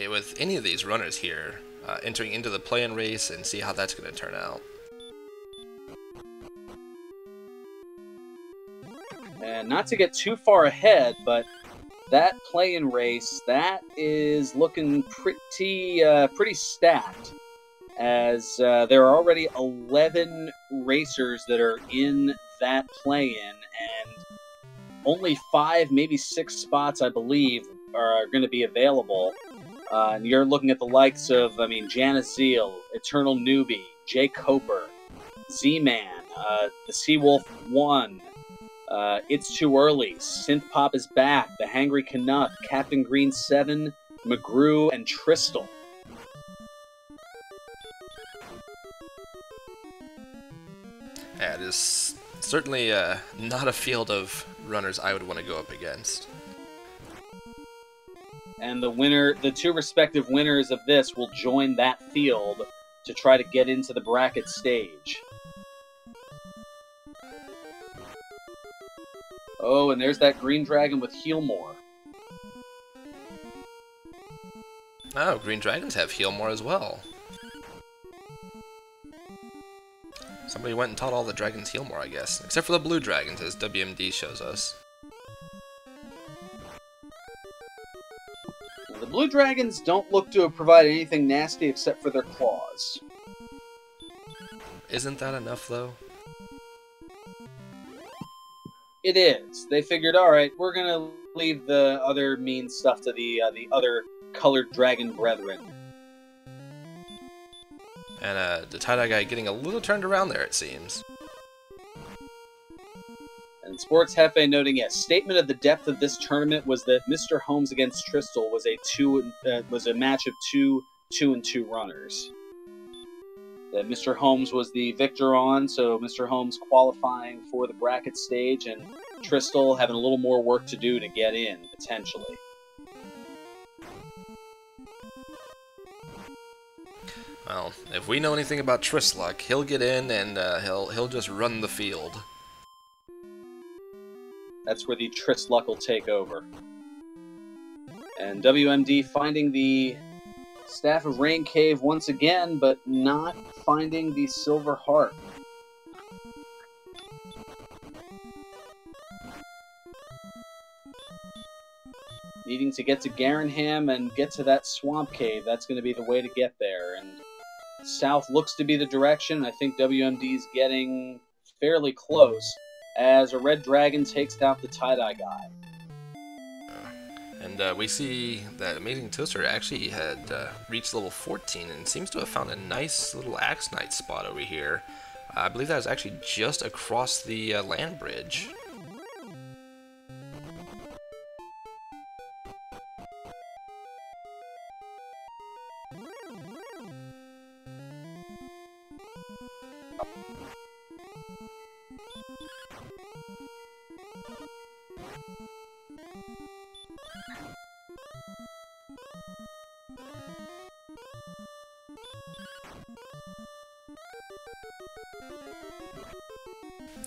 with any of these runners here entering into the play-in race and see how that's going to turn out.
And not to get too far ahead, but that play-in race, that is looking pretty stacked, as there are already 11 racers that are in that play-in, and only 5, maybe 6 spots, I believe, are going to be available. And you're looking at the likes of, Janice Zeal, Eternal Newbie, Jay Coper, Z-Man, the Seawolf 1, It's Too Early, Synth Pop is Back, The Hangry Canuck, Captain Green 7, McGrew, and Tristal.
Yeah, it is certainly not a field of runners I would want to go up against.
And the 2 respective winners of this will join that field to try to get into the bracket stage. Oh, and there's that green dragon with Healmore.
Oh, green dragons have Healmore as well. Somebody went and taught all the dragons Healmore, I guess. Except for the blue dragons, as WMD shows us.
The blue dragons don't look to have provided anything nasty except for their claws.
Isn't that enough, though?
It is. They figured, alright, we're gonna leave the other mean stuff to the other colored dragon brethren.
And the Datyedyeguy getting a little turned around there, it seems.
And Sports Hefe noting, yes, statement of the depth of this tournament was that Mr. Holmes against Tristal was a match of 2-2 runners. That Mr. Holmes was the victor on, so Mr. Holmes qualifying for the bracket stage, and Tristal having a little more work to do to get in, potentially.
Well, if we know anything about Tristluck, he'll get in and he'll just run the field.
That's where the Tristluck will take over. And WMD finding the Staff of Rain Cave once again, but not finding the Silver Harp. Needing to get to Garenham and get to that Swamp Cave, that's going to be the way to get there. And south looks to be the direction. I think WMD's getting fairly close as a red dragon takes out the Datyedyeguy.
And we see that Amazing Toaster actually had reached level 14 and seems to have found a nice little Axe Knight spot over here. I believe that was actually just across the land bridge.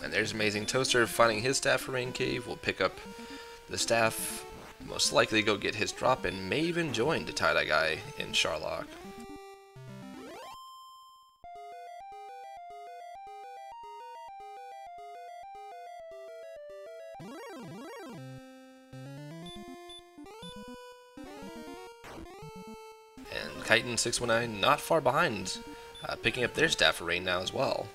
And there's Amazing Toaster finding his staff for Rain Cave. We'll pick up the staff, most likely go get his drop, and may even join Datyedyeguy in Charlock. And kaiten619 not far behind, picking up their staff for Rain now as well.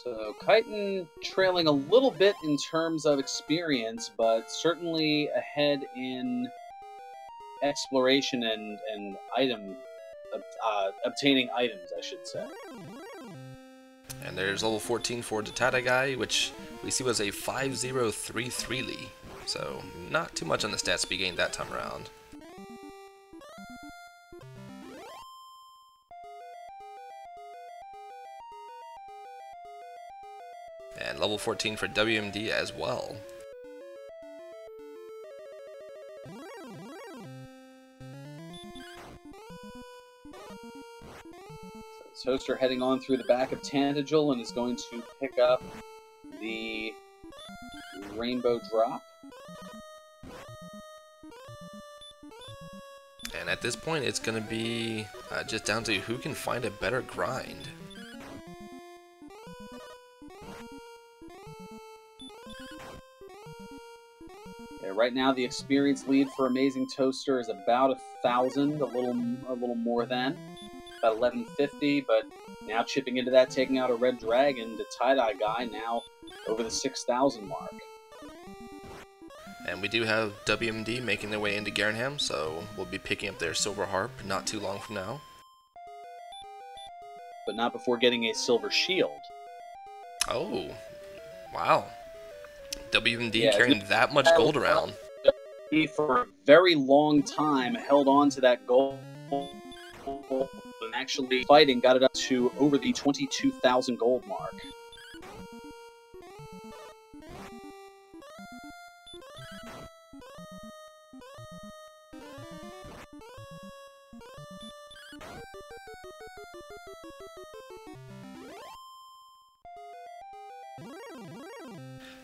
So Kaiten trailing a little bit in terms of experience, but certainly ahead in exploration and item obtaining items, I should say.
And there's level 14 for Datyedyeguy, which we see was a 5033 so not too much on the stat speed gained that time around. And level 14 for WMD as well.
So Toaster heading on through the back of Datyedyeguy and is going to pick up the Rainbow Drop.
And at this point, it's going to be just down to who can find a better grind.
Yeah, right now, the experience lead for Amazing Toaster is about 1,000, a little more than, about 1150. But now chipping into that, taking out a Red Dragon, Datyedyeguy now over the 6,000 mark.
And we do have WMD making their way into Garenham, so we'll be picking up their Silver Harp not too long from now.
But not before getting a Silver Shield.
Oh, wow. WMD carrying that much gold around.
He, for a very long time, held on to that gold and actually fighting got it up to over the 22,000 gold mark.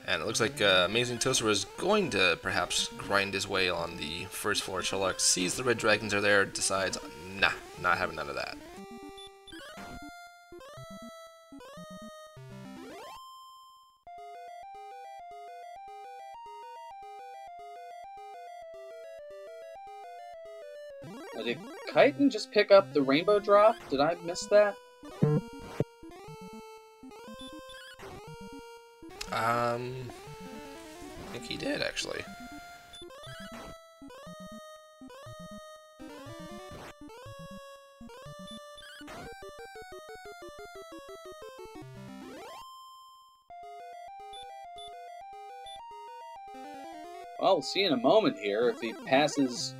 And it looks like Amazing Toaster was going to perhaps grind his way on the first floor of Charlock, sees the red dragons are there, decides, nah, not having none of that.
Did Kaiten just pick up the Rainbow Drop? Did I miss that?
I think he did, actually.
Well, we'll see in a moment here if he passes.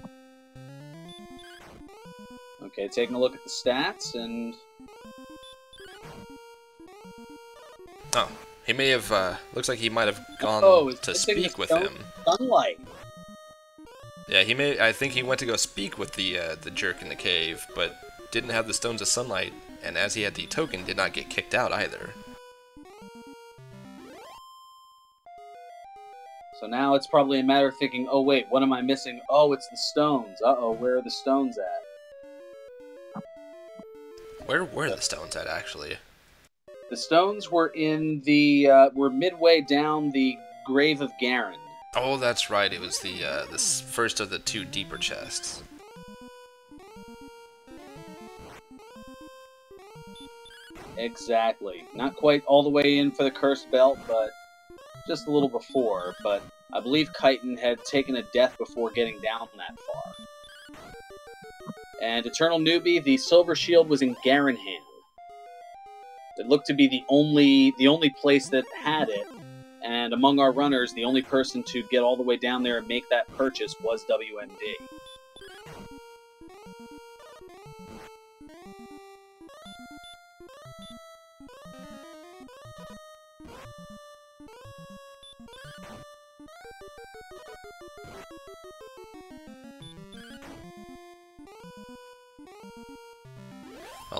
Okay, taking a look at the stats, and
oh, he may have, looks like he might have gone to speak with him.
Sunlight.
Yeah, he may, I think he went to go speak with the jerk in the cave, but didn't have the Stones of Sunlight, and as he had the token, did not get kicked out either.
So now it's probably a matter of thinking, oh wait, what am I missing? Oh, it's the stones. Uh-oh, where are the stones at?
Where were the stones at, actually?
The stones were in the, were midway down the Grave of Garen.
Oh, that's right. It was the first of the two deeper chests.
Exactly. Not quite all the way in for the Cursed Belt, but just a little before. But I believe Kaiten had taken a death before getting down that far. And Eternal Newbie, the Silver Shield was in Garenham. It looked to be the only place that had it. And among our runners, the only person to get all the way down there and make that purchase was WMD.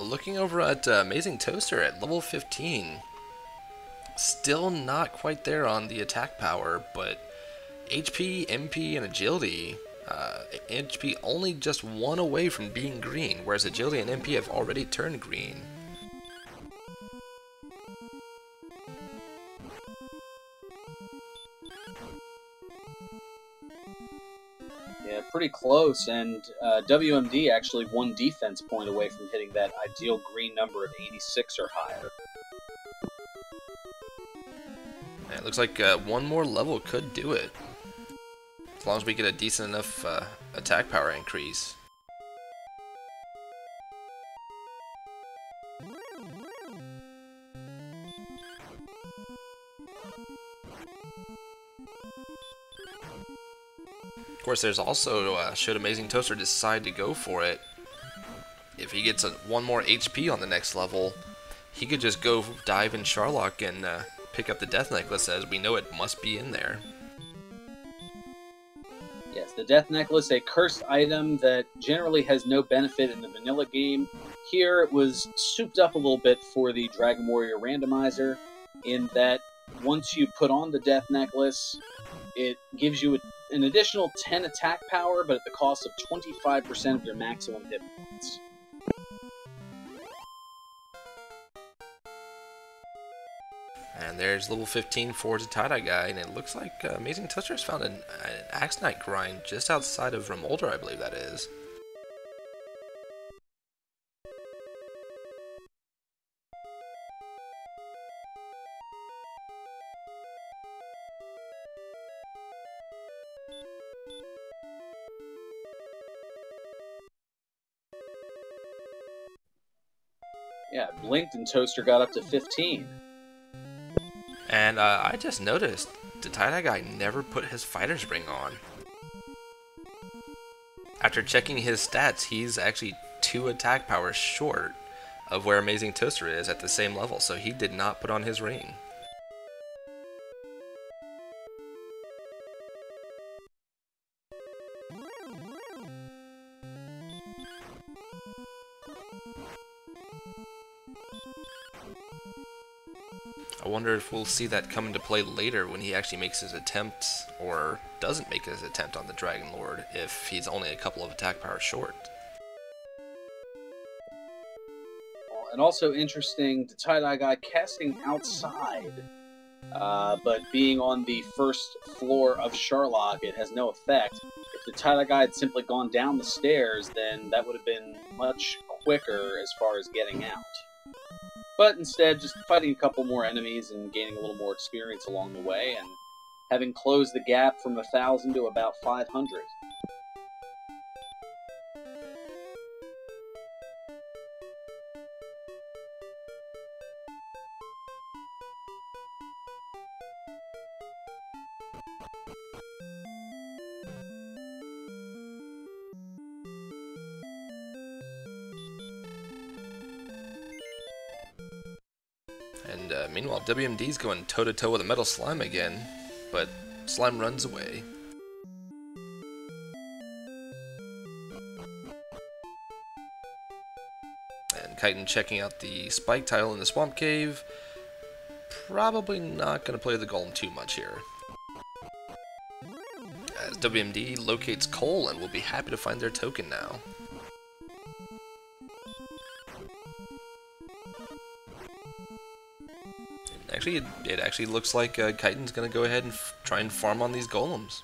Looking over at Amazing Toaster at level 15, still not quite there on the attack power, but HP, MP, and Agility, HP only just one away from being green, whereas Agility and MP have already turned green.
Yeah, pretty close, and WMD actually 1 defense point away from hitting that ideal green number of 86 or higher.
Yeah, it looks like one more level could do it, as long as we get a decent enough attack power increase. Of course, there's also, should Amazing Toaster decide to go for it, if he gets one more HP on the next level, he could just go dive in Sharlock and pick up the Death Necklace, as we know it must be in there.
Yes, the Death Necklace, a cursed item that generally has no benefit in the vanilla game. Here it was souped up a little bit for the Dragon Warrior Randomizer, in that once you put on the Death Necklace, it gives you an additional 10 attack power, but at the cost of 25% of your maximum hit points.
And there's level 15 for Datyedyeguy, and it looks like Amazing Toaster's found an Axe Knight grind just outside of Remolder, I believe that is.
Yeah, blinked and Toaster got up to 15.
And I just noticed Datyedyeguy never put his fighter's ring on. After checking his stats, he's actually 2 attack powers short of where Amazing Toaster is at the same level, so he did not put on his ring. I wonder if we'll see that come into play later when he actually makes his attempt, or doesn't make his attempt on the Dragon Lord, if he's only a couple of attack powers short.
And also interesting, Datyedyeguy casting outside, but being on the first floor of Sharlock, it has no effect. If Datyedyeguy had simply gone down the stairs, then that would have been much quicker as far as getting out. But instead, just fighting a couple more enemies and gaining a little more experience along the way, and having closed the gap from 1,000 to about 500.
And meanwhile, WMD's going toe-to-toe with a Metal Slime again, but Slime runs away. And Kaiten checking out the Spike tile in the Swamp Cave. Probably not going to play the Golem too much here, as WMD locates Cole and will be happy to find their token now. Actually, it actually looks like Kaiten's gonna go ahead and try and farm on these golems.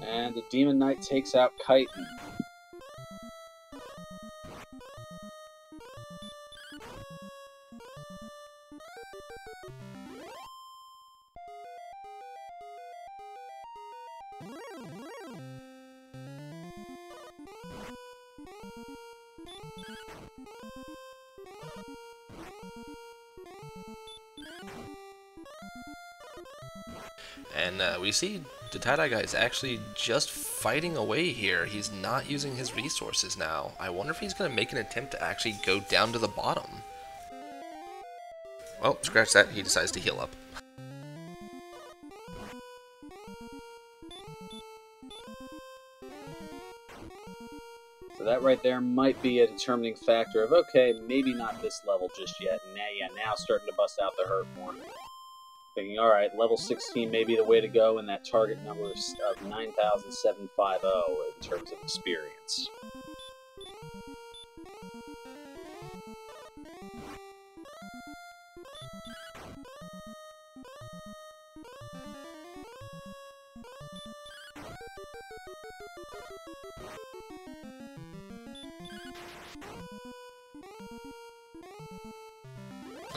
And the Demon Knight takes out Kaiten.
And we see Datyedyeguy is actually just fighting away here. He's not using his resources now. I wonder if he's going to make an attempt to actually go down to the bottom. Well, scratch that. He decides to heal up.
So that right there might be a determining factor of, okay, maybe not this level just yet. And now starting to bust out the hurt more. Thinking, all right, level 16 may be the way to go in that target number of 9,750 in terms of experience.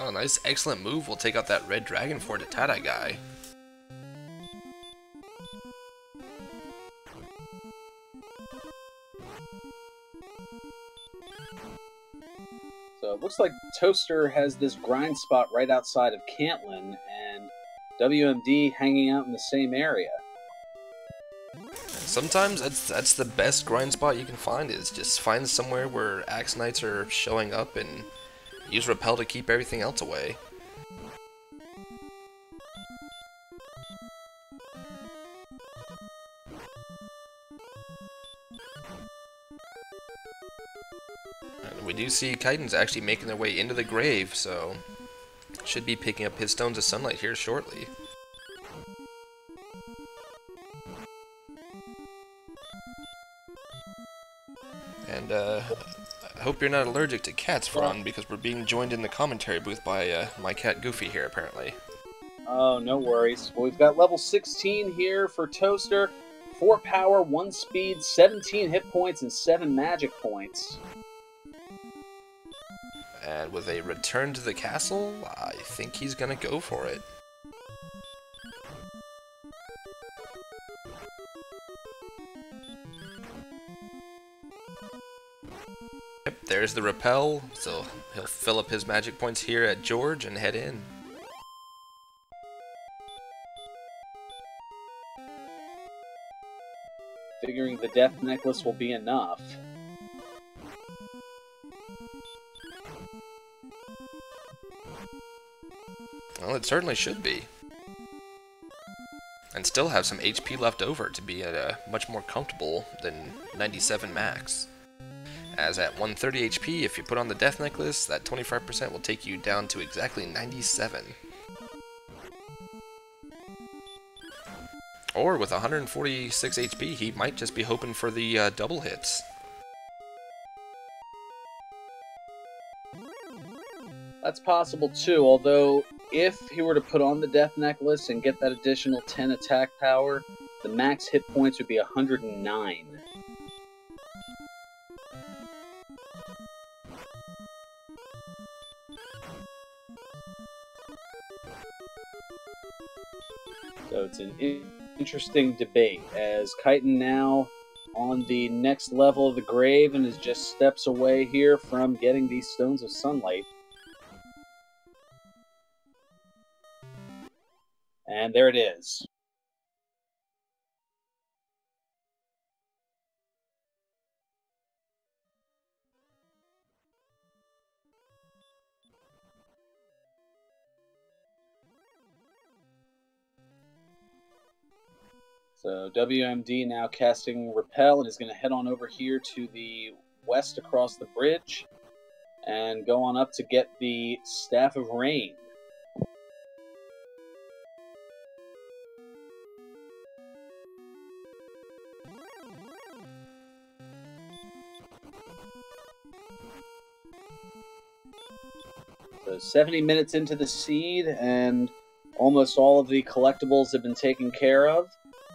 Oh, nice, excellent move. We'll take out that red dragon for Datyedyeguy.
So it looks like Toaster has this grind spot right outside of Cantlin, and WMD hanging out in the same area.
Sometimes that's the best grind spot you can find, is just find somewhere where Axe Knights are showing up and use Repel to keep everything else away. And we do see Kaiten's actually making their way into the grave, so should be picking up his Stones of Sunlight here shortly. And I hope you're not allergic to cats, Fron, because we're being joined in the commentary booth by my cat Goofy here, apparently.
Oh, no worries. Well, we've got level 16 here for Toaster. 4 power, 1 speed, 17 hit points, and 7 magic points.
And with a return to the castle, I think he's gonna go for it. Yep, there's the repel, so he'll fill up his magic points here at George and head in.
Figuring the death necklace will be enough.
Well, it certainly should be. And still have some HP left over to be at a much more comfortable than 97 max. As at 130 HP, if you put on the death necklace, that 25% will take you down to exactly 97. Or with 146 HP, he might just be hoping for the double hits.
That's possible too, although if he were to put on the death necklace and get that additional 10 attack power, the max hit points would be 109. So it's an interesting debate, as Kaiten now on the next level of the grave and is just steps away here from getting these Stones of Sunlight. And there it is. So WMD now casting Repel and is going to head on over here to the west across the bridge and go on up to get the Staff of Rain. So 70 minutes into the seed, and almost all of the collectibles have been taken care of.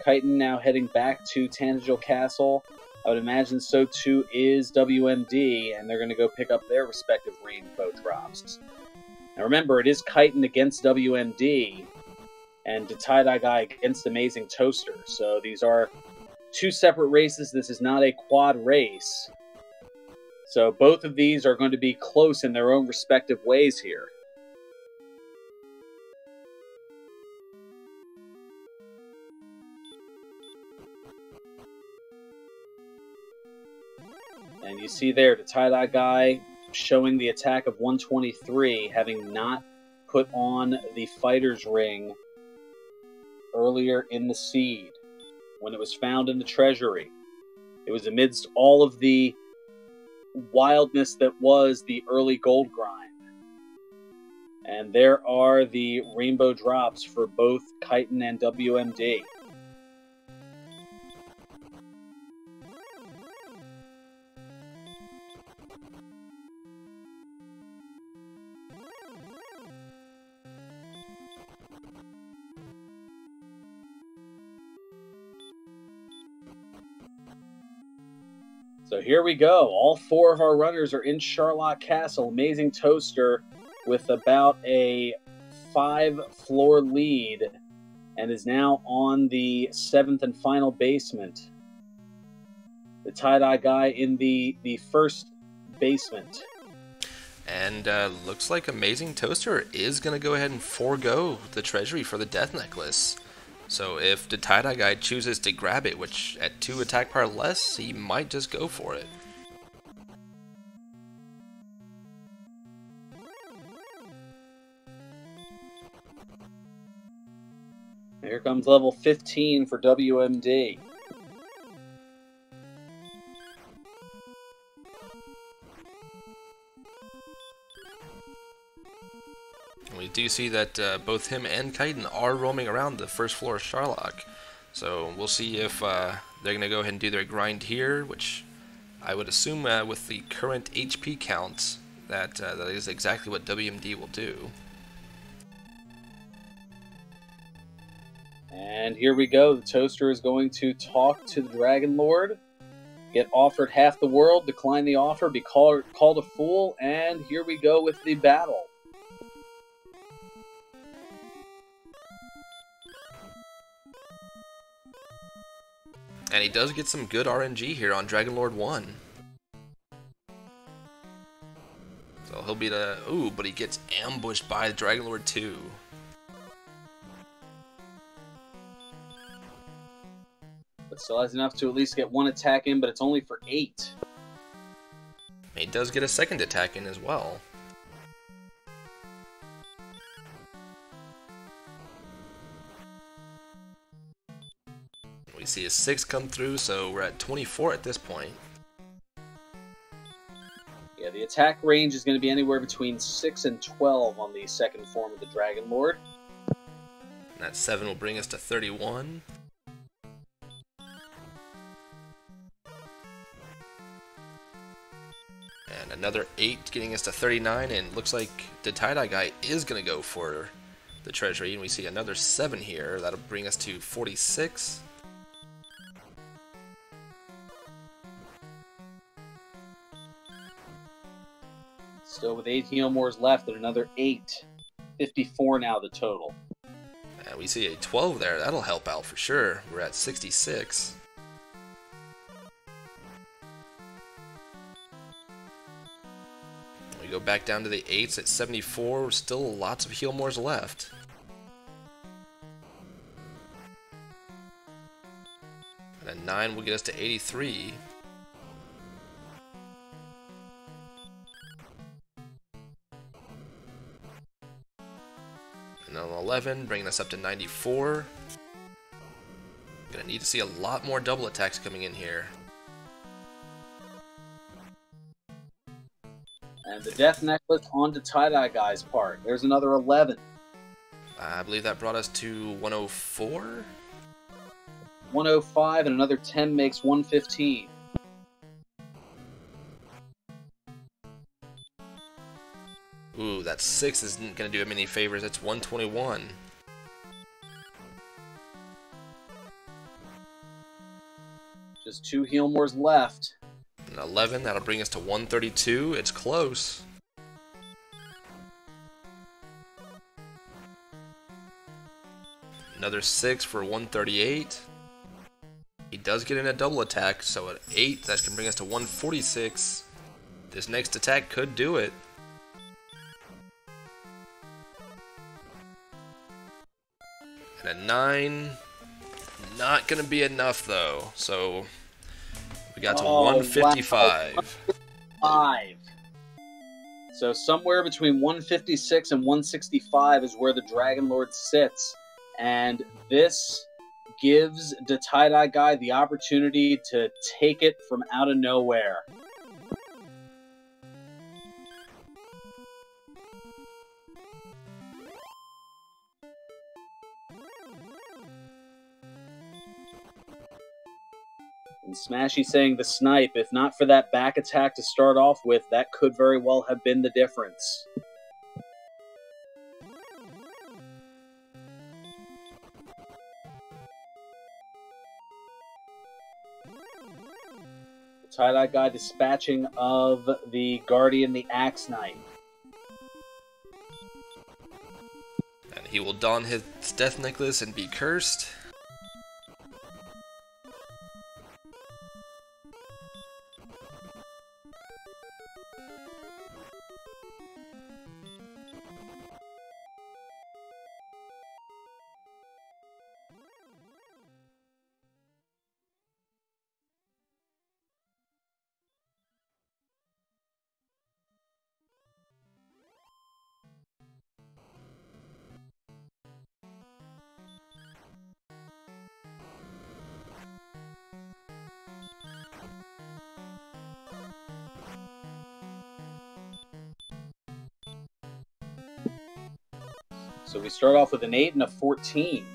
Kaiten now heading back to Tanagel Castle. I would imagine so too is WMD, and they're going to go pick up their respective rainbow drops. Now remember, it is Kaiten against WMD, and Datyedyeguy against Amazing Toaster. So these are two separate races. This is not a quad race. So both of these are going to be close in their own respective ways here. And you see there, Datyedyeguy showing the attack of 123, having not put on the fighter's ring earlier in the seed, when it was found in the treasury. It was amidst all of the wildness that was the early gold grind. And there are the rainbow drops for both Kaiten and WMD. So here we go. All four of our runners are in Charlotte Castle. Amazing Toaster with about a 5-floor lead and is now on the 7th and final basement. Datyedyeguy in the first basement.
And looks like Amazing Toaster is going to go ahead and forego the treasury for the death necklace. So if Datyedyeguy chooses to grab it, which at 2 attack power less, he might just go for it.
Here comes level 15 for WMD.
We do see that both him and Kaiten are roaming around the first floor of Charlock. So we'll see if they're going to go ahead and do their grind here, which I would assume with the current HP counts that that is exactly what WMD will do.
And here we go. The Toaster is going to talk to the Dragon Lord, get offered half the world, decline the offer, be called a fool, and here we go with the battle.
And he does get some good RNG here on Dragon Lord 1. So he'll be the... Ooh, but he gets ambushed by Dragon Lord 2.
But still has enough to at least get one attack in, but it's only for 8.
He does get a second attack in as well. We see a 6 come through, so we're at 24 at this point.
Yeah, the attack range is going to be anywhere between 6 and 12 on the second form of the Dragon Lord.
And that 7 will bring us to 31. And another 8 getting us to 39, and looks like Datyedyeguy is going to go for the treasury, and we see another 7 here. That'll bring us to 46.
Still with 8 Healmores left and another 8. 54 now the total.
And we see a 12 there. That'll help out for sure. We're at 66. We go back down to the 8s at 74. Still lots of Healmores left. And a 9 will get us to 83. And an 11 bringing us up to 94. Get Gonna need to see a lot more double attacks coming in here.
And the death necklace onto Datyedyegui's part. There's another 11.
I believe that brought us to 104?
105 and another 10 makes 115.
Ooh, that 6 isn't going to do him any favors. It's 121.
Just 2 Healmores left.
An 11, that'll bring us to 132. It's close. Another 6 for 138. He does get in a double attack, so at 8, that can bring us to 146. This next attack could do it. And a 9, not going to be enough though. So we got to 155.
Wow. So somewhere between 156 and 165 is where the Dragon Lord sits. And this gives Datyedyeguy the opportunity to take it from out of nowhere. And Smashy saying the snipe, if not for that back attack to start off with, that could very well have been the difference. Datyedyeguy dispatching of the Guardian, the Axe Knight.
And he will don his death necklace and be cursed.
So we start off with an 8 and a 14.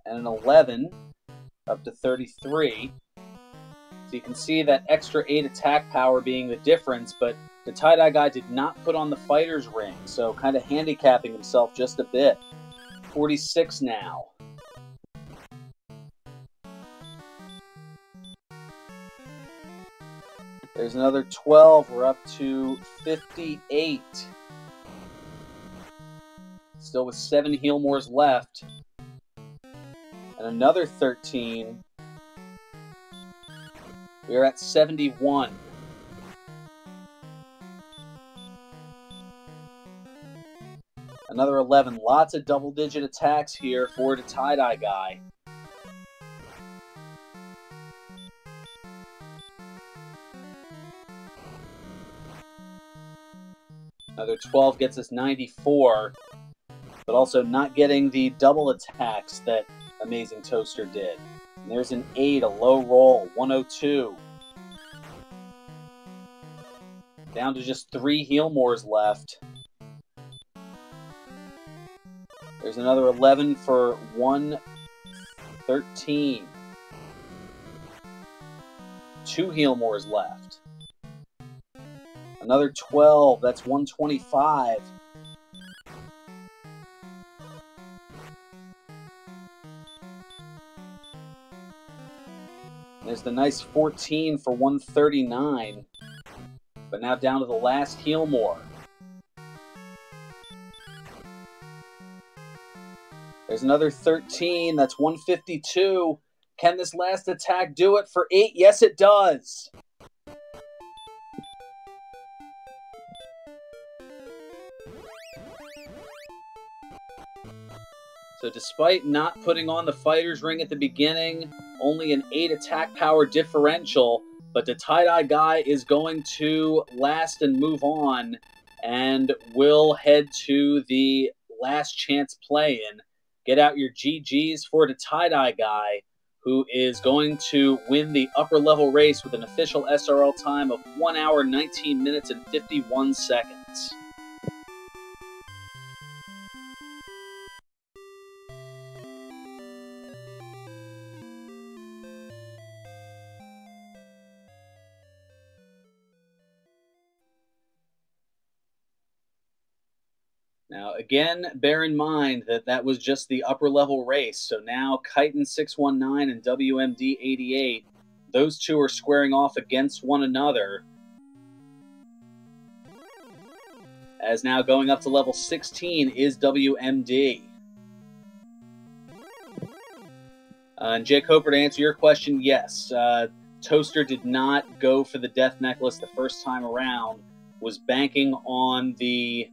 And an 11 up to 33. So you can see that extra 8 attack power being the difference, but the Datyedyeguy did not put on the fighter's ring, so kind of handicapping himself just a bit. 46 now. There's another 12. We're up to 58. Still with 7 Healmores left. And another 13. We're at 71. Another 11. Lots of double-digit attacks here for the Datyedyeguy. Another 12 gets us 94, but also not getting the double attacks that Amazing Toaster did. And there's an 8, a low roll, 102. Down to just 3 Healmores left. There's another 11 for 113. 2 Healmores left. Another 12, that's 125. There's the nice 14 for 139. But now down to the last Healmore. There's another 13, that's 152. Can this last attack do it for 8? Yes, it does. So despite not putting on the fighter's ring at the beginning, only an 8 attack power differential, but the Datyedyeguy is going to last and move on And we'll head to the last chance play-in. Get out your GGs for Datyedyeguy, who is going to win the upper level race with an official SRL time of 1 hour, 19 minutes, and 51 seconds. Now, again, bear in mind that that was just the upper level race. So now kaiten619 and WMD88, those two are squaring off against one another. As now going up to level 16 is WMD. And Jake Hoper, to answer your question, yes. Toaster did not go for the death necklace the first time around. Was banking on the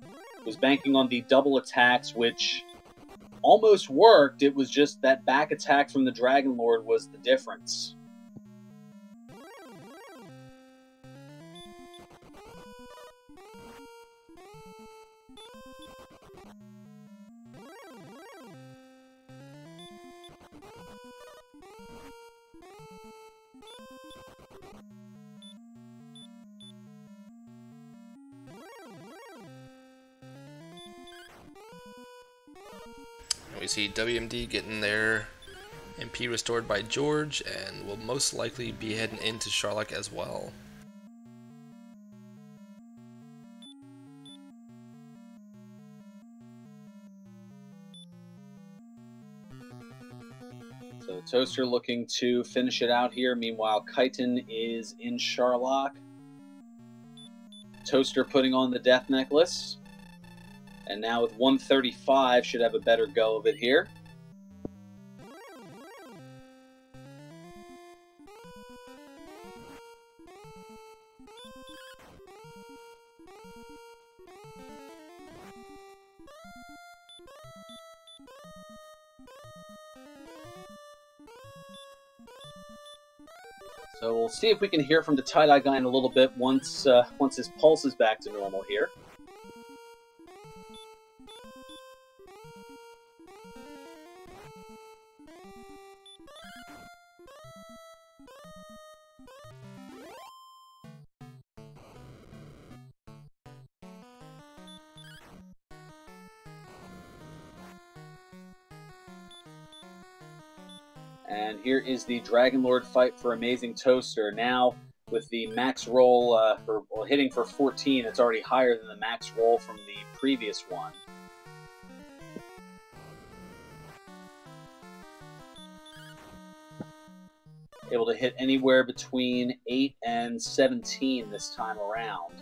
double attacks, which almost worked. It was just that back attack from the Dragon Lord was the difference.
We see WMD getting their MP restored by George, and will most likely be heading into Sherlock as well.
So Toaster looking to finish it out here. Meanwhile, Kaiten is in Sherlock. Toaster putting on the death necklace. And now with 135, should have a better go of it here. So we'll see if we can hear from the Datyedyeguy in a little bit once his pulse is back to normal here. And here is the Dragon Lord fight for Amazing Toaster. Now, with the max roll, hitting for 14, it's already higher than the max roll from the previous one. Able to hit anywhere between 8 and 17 this time around.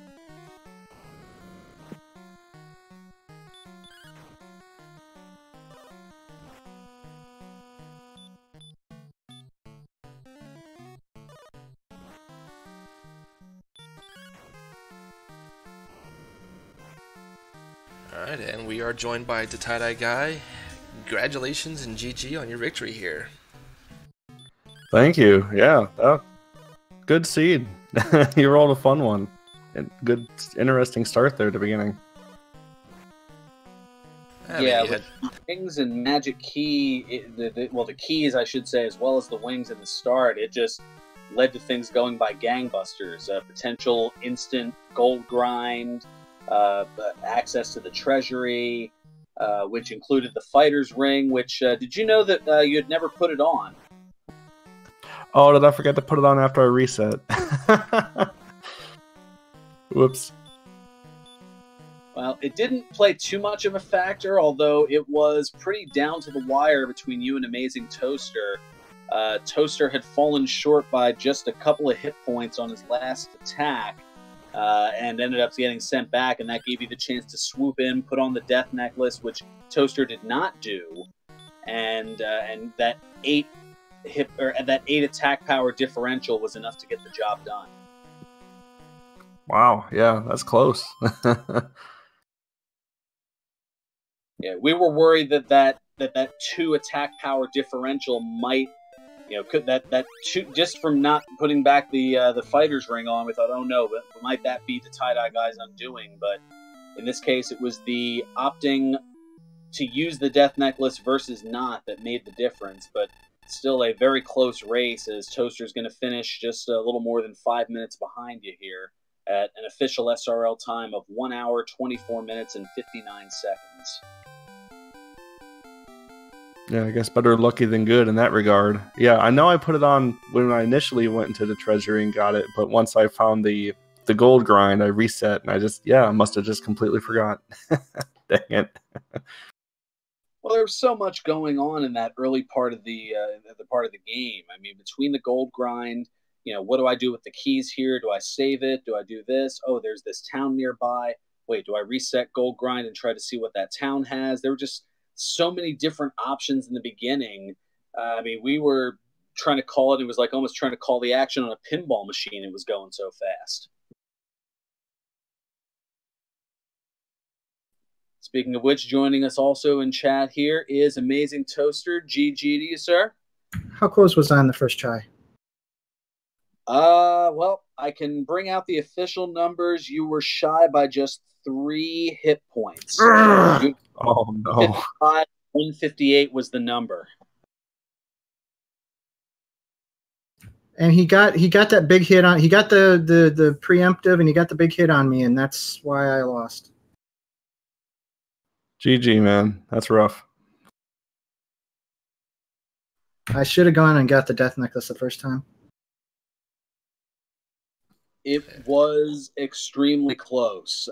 Alright, and we are joined by Datyedyeguy. Congratulations and GG on your victory here.
Thank you. Yeah, good seed. You rolled a fun one. And good, interesting start there at the beginning.
Yeah, with wings and magic key, the keys, I should say, as well as the wings in the start, it just led to things going by gangbusters. Potential instant gold grind, access to the treasury, which included the fighter's ring, which, did you know that you had never put it on?
Oh, did I forget to put it on after I reset? Whoops.
Well, it didn't play too much of a factor, although it was pretty down to the wire between you and Amazing Toaster. Toaster had fallen short by just a couple of hit points on his last attack, and ended up getting sent back, and that gave you the chance to swoop in, put on the death necklace, which Toaster did not do, and that 8 attack power differential was enough to get the job done.
Wow, yeah, that's close.
Yeah, we were worried that 2 attack power differential might, could that 2, just from not putting back the fighter's ring on, we thought, oh no, but might that be the Datyedyeguys undoing? But In this case, it was the opting to use the death necklace versus not that made the difference, but still a very close race, as Toaster's going to finish just a little more than 5 minutes behind you here at an official SRL time of 1 hour, 24 minutes, and 59 seconds.
Yeah, I guess better lucky than good in that regard. Yeah, I know I put it on when I initially went into the treasury and got it, but once I found the gold grind, I reset, and I must have just completely forgot. Dang it.
Well, there was so much going on in that early part of the game. I mean, between the gold grind, what do I do with the keys here? Do I save it? Do I do this? Oh, there's this town nearby. Wait, do I reset gold grind and try to see what that town has? There were just so many different options in the beginning. I mean, we were trying to call it. It was like almost trying to call the action on a pinball machine. It was going so fast. Speaking of which, joining us also in chat here is Amazing Toaster. GG to you, sir.
How close was I on the first try?
Well, I can bring out the official numbers. You were shy by just 3 hit points.
Oh, no.
158 was the number.
And he got that big hit on. He got the preemptive, and he got the big hit on me, and that's why I lost.
GG, man. That's rough.
I should have gone and got the death necklace the first time.
It was extremely close.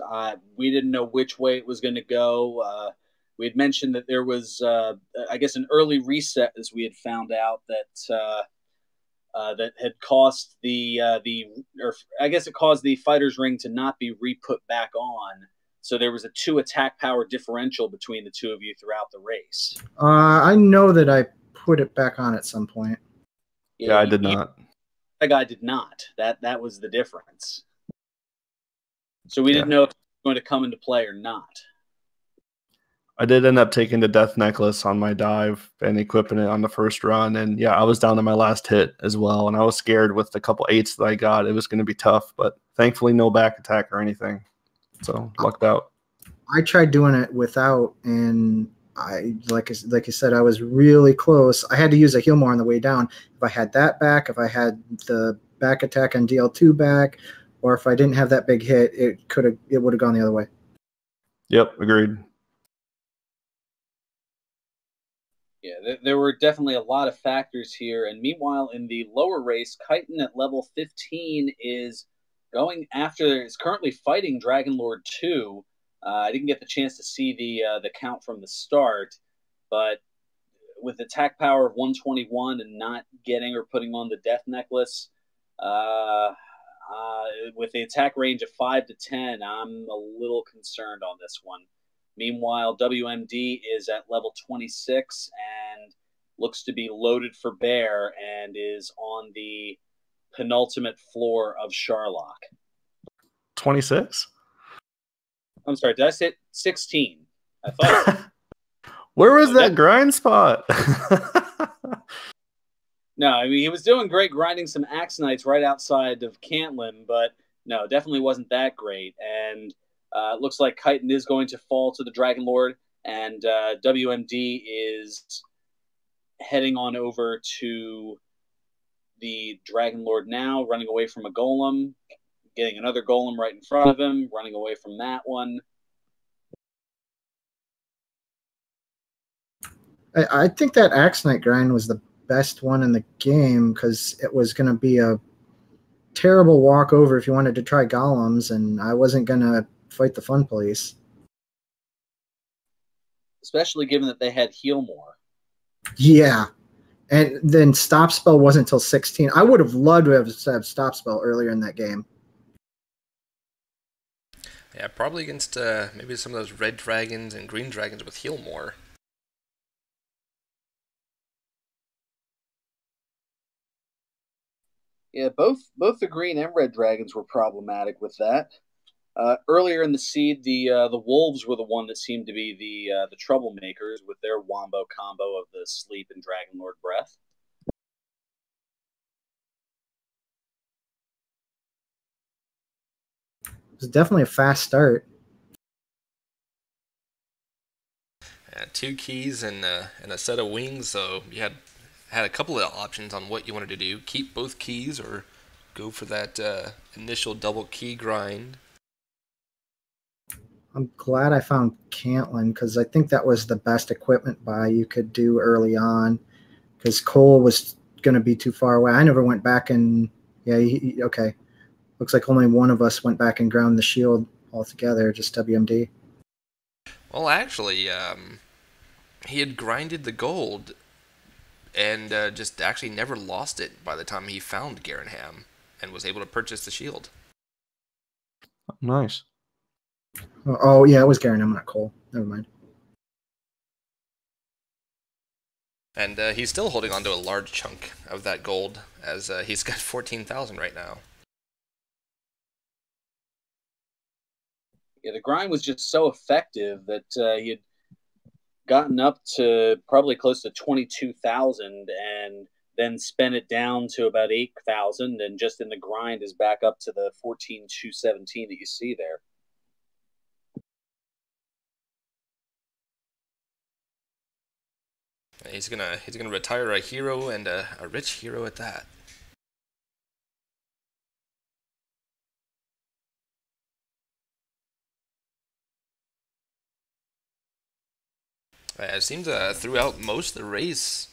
We didn't know which way it was going to go. We had mentioned that there was, I guess, an early reset, as we had found out that that had caused it caused the fighter's ring to not be re-put back on. So there was a 2 attack power differential between the two of you throughout the race.
I know that I put it back on at some point.
Yeah, I did not.
That guy did not. That was the difference. So we didn't know if it was going to come into play or not.
I did end up taking the death necklace on my dive and equipping it on the first run. And yeah, I was down to my last hit as well. And I was scared with the couple 8s that I got. It was going to be tough, but thankfully no back attack or anything. So lucked out.
I tried doing it without, and like I said, I was really close. I had to use a heal more on the way down. If I had that back, if I had the back attack on DL2 back, or if I didn't have that big hit, it would have gone the other way.
Yep, agreed.
Yeah, there were definitely a lot of factors here. And meanwhile, in the lower race, Kaiten at level 15 is currently fighting Dragon Lord 2. I didn't get the chance to see the count from the start, but with attack power of 121 and not getting or putting on the death necklace, with the attack range of 5 to 10, I'm a little concerned on this one. Meanwhile, WMD is at level 26 and looks to be loaded for bear and is on the penultimate floor of Sharlock.
26?
I'm sorry, did I say 16? I thought.
Where was that grind spot?
No, I mean, he was doing great grinding some Axe Knights right outside of Cantlin, but no, definitely wasn't that great. And it looks like Kaiten is going to fall to the Dragon Lord, and WMD is heading on over to the Dragon Lord now, running away from a golem, getting another golem right in front of him, running away from that one.
I think that Axe Knight grind was the best one in the game because it was going to be a terrible walkover if you wanted to try golems, and I wasn't going to fight the fun police.
Especially given that they had heal more.
Yeah. And then stop spell wasn't until 16. I would have loved to have stop spell earlier in that game.
Yeah, probably against maybe some of those red dragons and green dragons with heal more.
Yeah, both the green and red dragons were problematic with that. Earlier in the seed, the wolves were the one that seemed to be the troublemakers with their wombo combo of the sleep and Dragon Lord breath.
It was definitely a fast start.
2 keys and a set of wings, so you had a couple of options on what you wanted to do. Keep both keys or go for that initial double key grind.
I'm glad I found Cantlin because I think that was the best equipment buy you could do early on because Cole was going to be too far away. I never went back and, yeah, okay. Looks like only one of us went back and ground the shield altogether, just WMD.
Well, actually, he had grinded the gold and just actually never lost it by the time he found Garenham and was able to purchase the shield.
Nice.
Oh, yeah, it was Garenham, not Cole. Never mind.
And he's still holding on to a large chunk of that gold, as he's got 14,000 right now.
Yeah, the grind was just so effective that he had gotten up to probably close to 22,000 and then spent it down to about 8,000, and just in the grind is back up to the 14,217 that you see there.
He's gonna retire a hero, and a rich hero at that. It seems throughout most of the race,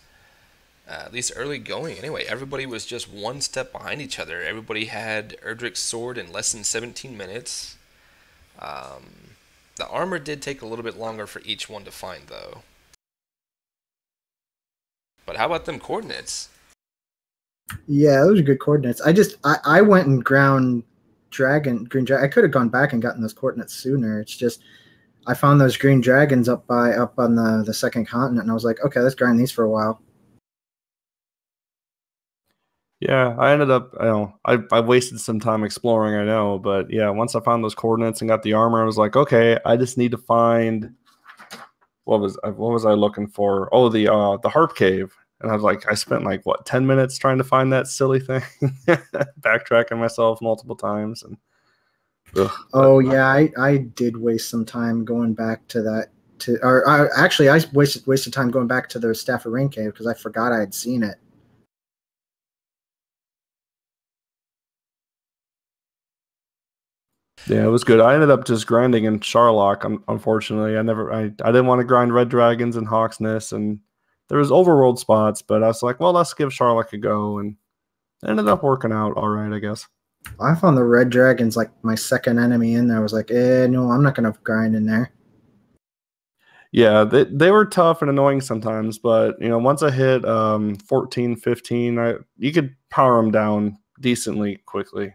at least early going anyway, everybody was just one step behind each other. Everybody had Erdrick's sword in less than 17 minutes. The armor did take a little bit longer for each one to find, though. But how about them coordinates?
Yeah, those are good coordinates. I went and ground green dragon. I could have gone back and gotten those coordinates sooner. It's just I found those green dragons up on the second continent, and I was like, okay, let's grind these for a while.
Yeah, I ended up, I wasted some time exploring, I know, but yeah, once I found those coordinates and got the armor, I was like, okay, I just need to find, what was I looking for? Oh, the harp cave. And I was like, I spent like, what, 10 minutes trying to find that silly thing, backtracking myself multiple times. And
yeah, I did waste some time going back to that. I wasted time going back to the Staff of Rain cave because I forgot I had seen it.
Yeah, it was good. I ended up just grinding in Sharlock. Unfortunately, I didn't want to grind Red Dragons and Hawksness, and there was overworld spots, but I was like, well, let's give Sharlock a go, and it ended up working out all right, I guess.
I found the Red Dragons like my second enemy in there. I was like, no, I'm not gonna grind in there.
Yeah, they were tough and annoying sometimes, but once I hit 14, 15, you could power them down decently quickly.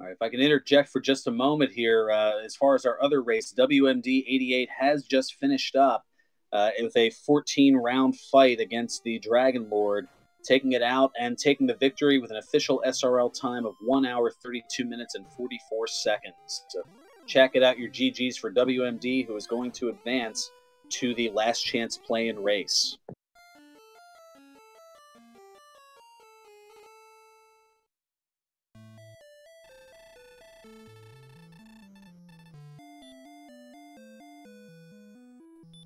All right, if I can interject for just a moment here, as far as our other race, WMD 88 has just finished up with a 14-round fight against the Dragon Lord, taking it out and taking the victory with an official SRL time of 1 hour, 32 minutes, and 44 seconds. So check it out, your GGs for WMD, who is going to advance to the last chance play-in race.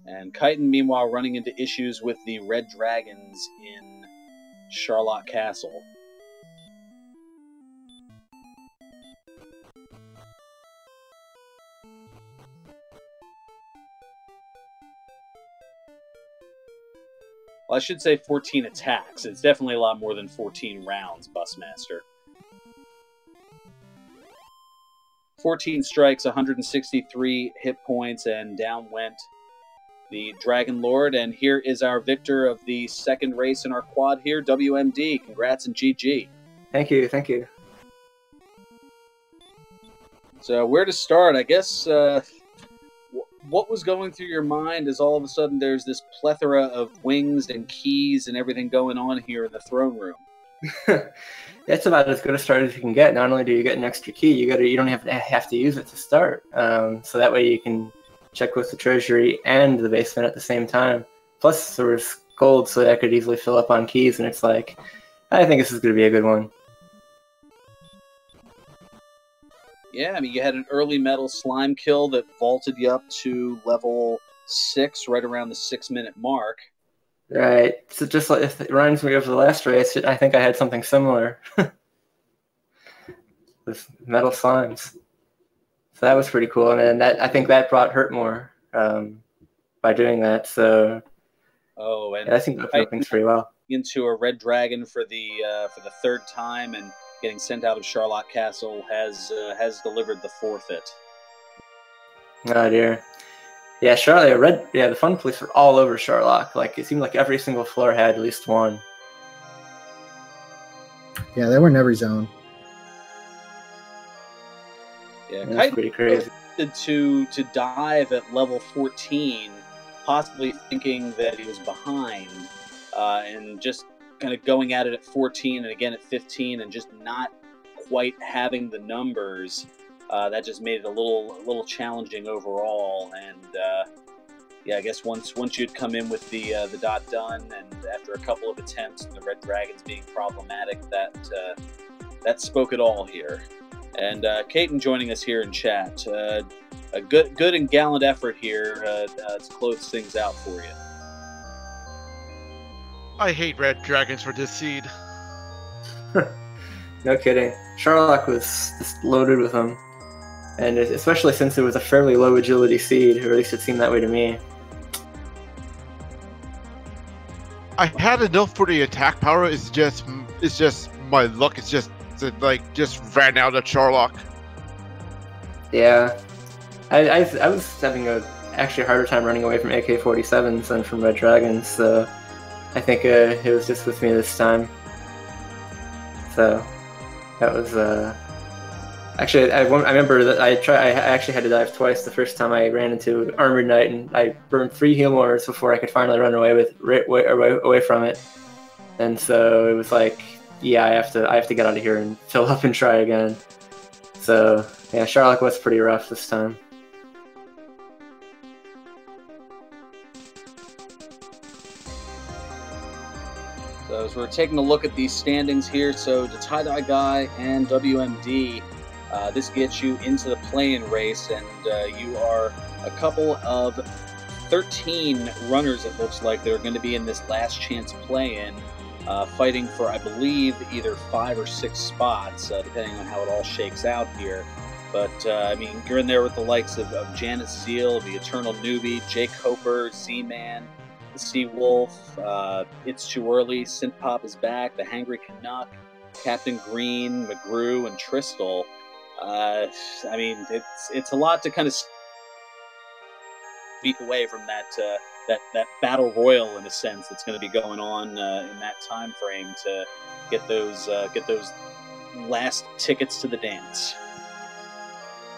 And Kaiten, meanwhile, running into issues with the Red Dragons in Sharlock Castle. Well, I should say 14 attacks. It's definitely a lot more than 14 rounds, Busmaster. 14 strikes, 163 hit points, and down went the Dragon Lord. And here is our victor of the second race in our quad here, WMD. Congrats and GG.
Thank you, thank you.
So where to start? I guess what was going through your mind as all of a sudden there's this plethora of wings and keys and everything going on here in the throne room?
That's about as good a start as you can get. Not only do you get an extra key, you don't have to use it to start. So that way you can check with the treasury and the basement at the same time. Plus there was gold, so I could easily fill up on keys, and it's like, I think this is going to be a good one.
Yeah, I mean, you had an early metal slime kill that vaulted you up to level 6, right around the 6-minute mark.
Right. So just like it reminds me of the last race. I think I had something similar with metal slimes. So that was pretty cool, and I think that brought hurt more by doing that. So
and
yeah, I think that opened things pretty well.
Into a red dragon for the 3rd time, and getting sent out of Charlotte Castle has delivered the forfeit.
Oh dear. Yeah, Charlotte. The fun police were all over Charlotte. Like it seemed like every single floor had at least one.
Yeah, they were in every zone.
Yeah,
that's pretty crazy.
To dive at level 14, possibly thinking that he was behind, and just kind of going at it at 14 and again at 15, and just not quite having the numbers. That just made it a little challenging overall. And I guess once you'd come in with the dot done, and after a couple of attempts and the red dragons being problematic, that spoke it all here. And Kaiten joining us here in chat. A good and gallant effort here to close things out for you.
I hate red dragons for this seed.
No kidding. Charlotte was just loaded with them. And especially since it was a fairly low agility seed, or at least it seemed that way to me.
I had enough for the attack power. It's just my luck. It's just ran out of Charlock.
Yeah, I was having actually a harder time running away from AK-47s than from red dragons. So I think it was just with me this time. So that was actually I remember that I actually had to dive twice. The first time I ran into Armored Knight, and I burned 3 heal mores before I could finally run away from it. And so it was like, yeah, I have to get out of here and fill up and try again. So yeah, Charlotte was pretty rough this time.
So as we're taking a look at these standings here, so Datyedyeguy and WMD, this gets you into the play-in race, and you are a couple of 13 runners, it looks like, that are going to be in this last chance play-in, fighting for, I believe, either 5 or 6 spots, depending on how it all shakes out here. But, I mean, you're in there with the likes of Janet Seal, the Eternal Newbie, Jake Hoper, Z-Man, the Sea Wolf, It's Too Early, Synth Pop is Back, the Hangry Canuck, Captain Green, McGrew, and Tristal. I mean, it's a lot to kind of speak away from that battle royal, in a sense, that's going to be going on in that time frame to get those last tickets to the dance.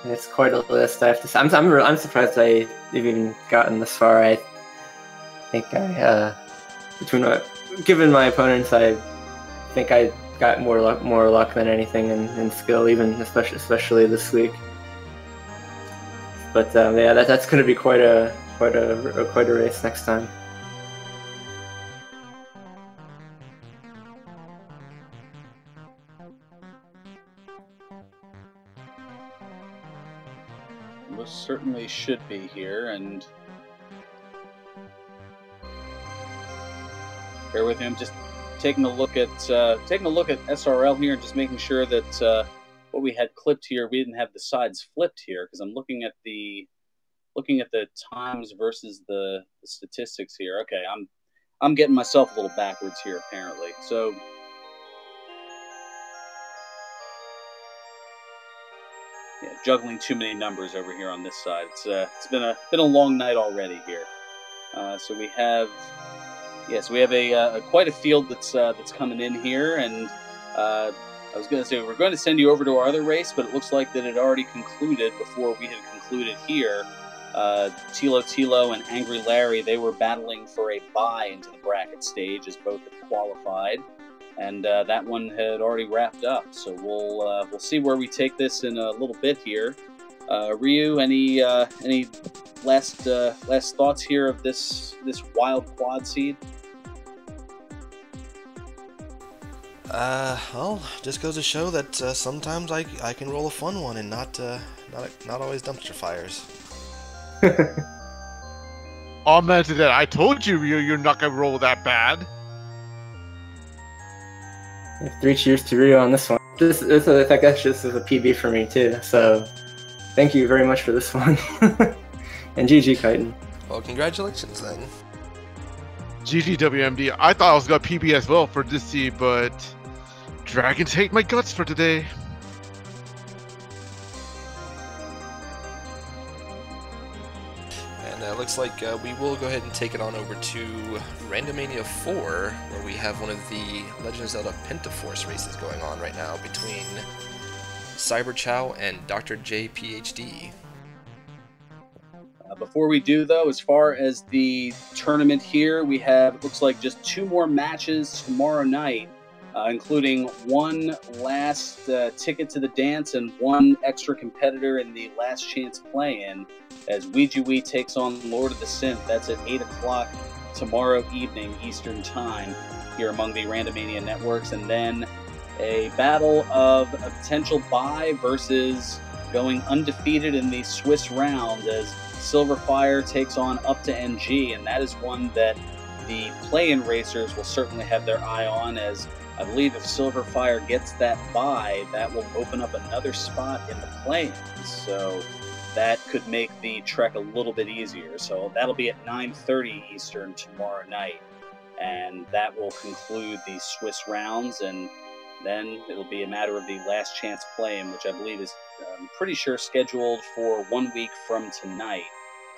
It's quite a list, I have to say. I'm surprised I've even gotten this far. I think given my opponents, I think I got more luck than anything in skill, even especially this week. But yeah, that's going to be quite a race next time.
Most certainly should be here, and bear with me. I'm just taking a look at SRL here and just making sure that what we had clipped here, we didn't have the sides flipped here, because I'm looking at the times versus the statistics here. Okay, I'm getting myself a little backwards here apparently. So yeah, juggling too many numbers over here on this side. It's been a long night already here. So we have a quite a field that's coming in here, and I was going to say we're going to send you over to our other race, but it looks like that it already concluded before we had concluded here. Tilo and Angry Larry, they were battling for a bye into the bracket stage, as both had qualified, and that one had already wrapped up. So we'll see where we take this in a little bit here. Ryu, any last thoughts here of this wild quad seed?
Well, just goes to show that sometimes I can roll a fun one and not always dumpster fires.
Amen to that. I told you you're not gonna roll that bad.
3 cheers to Rio on this one. I guess this is a PB for me too. So thank you very much for this one. And GG Kaiten.
Well, congratulations then.
GG WMD. I thought I was gonna PB as well for this seed, but dragons hate my guts for today.
And looks like we will go ahead and take it on over to Randomania 4, where we have one of the Legend of Zelda Pentaforce races going on right now between Cyber Chow and Dr. J PhD.
Before we do, though, as far as the tournament here, we have, looks like, just 2 more matches tomorrow night, including one last ticket to the dance and one extra competitor in the last chance play-in, as Datyedyeguy takes on Lord of the Synth. That's at 8 o'clock tomorrow evening Eastern Time here among the Randomania networks. And then a battle of a potential bye versus going undefeated in the Swiss round as Silverfire takes on Up to NG, and that is one that the play-in racers will certainly have their eye on, as I believe if Silverfire gets that bye, that will open up another spot in the play-in. So that could make the trek a little bit easier. So that'll be at 9:30 Eastern tomorrow night, and that will conclude the Swiss rounds, and then it'll be a matter of the last chance play-in, which I believe is I'm pretty sure scheduled for 1 week from tonight,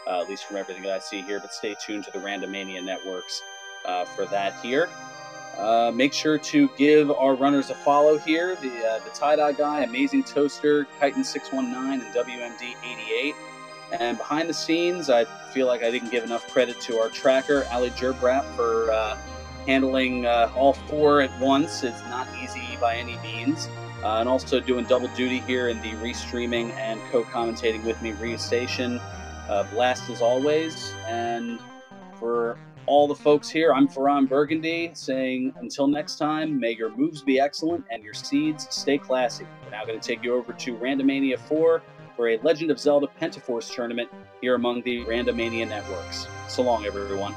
at least from everything that I see here. But stay tuned to the Randomania networks for that here. Make sure to give our runners a follow here. The Datyedyeguy, Amazing Toaster, kaiten619, and WMD88. And behind the scenes, I feel like I didn't give enough credit to our tracker, Ali Jerbrap, for handling all 4 at once. It's not easy by any means. And also doing double duty here in the restreaming and co-commentating with me, Rio Station. Blast as always. And for all the folks here, I'm Ferran Burgundy, saying until next time, may your moves be excellent and your seeds stay classy. We're now going to take you over to Randomania 4 for a Legend of Zelda Pentaforce tournament here among the Randomania networks. So long, everyone.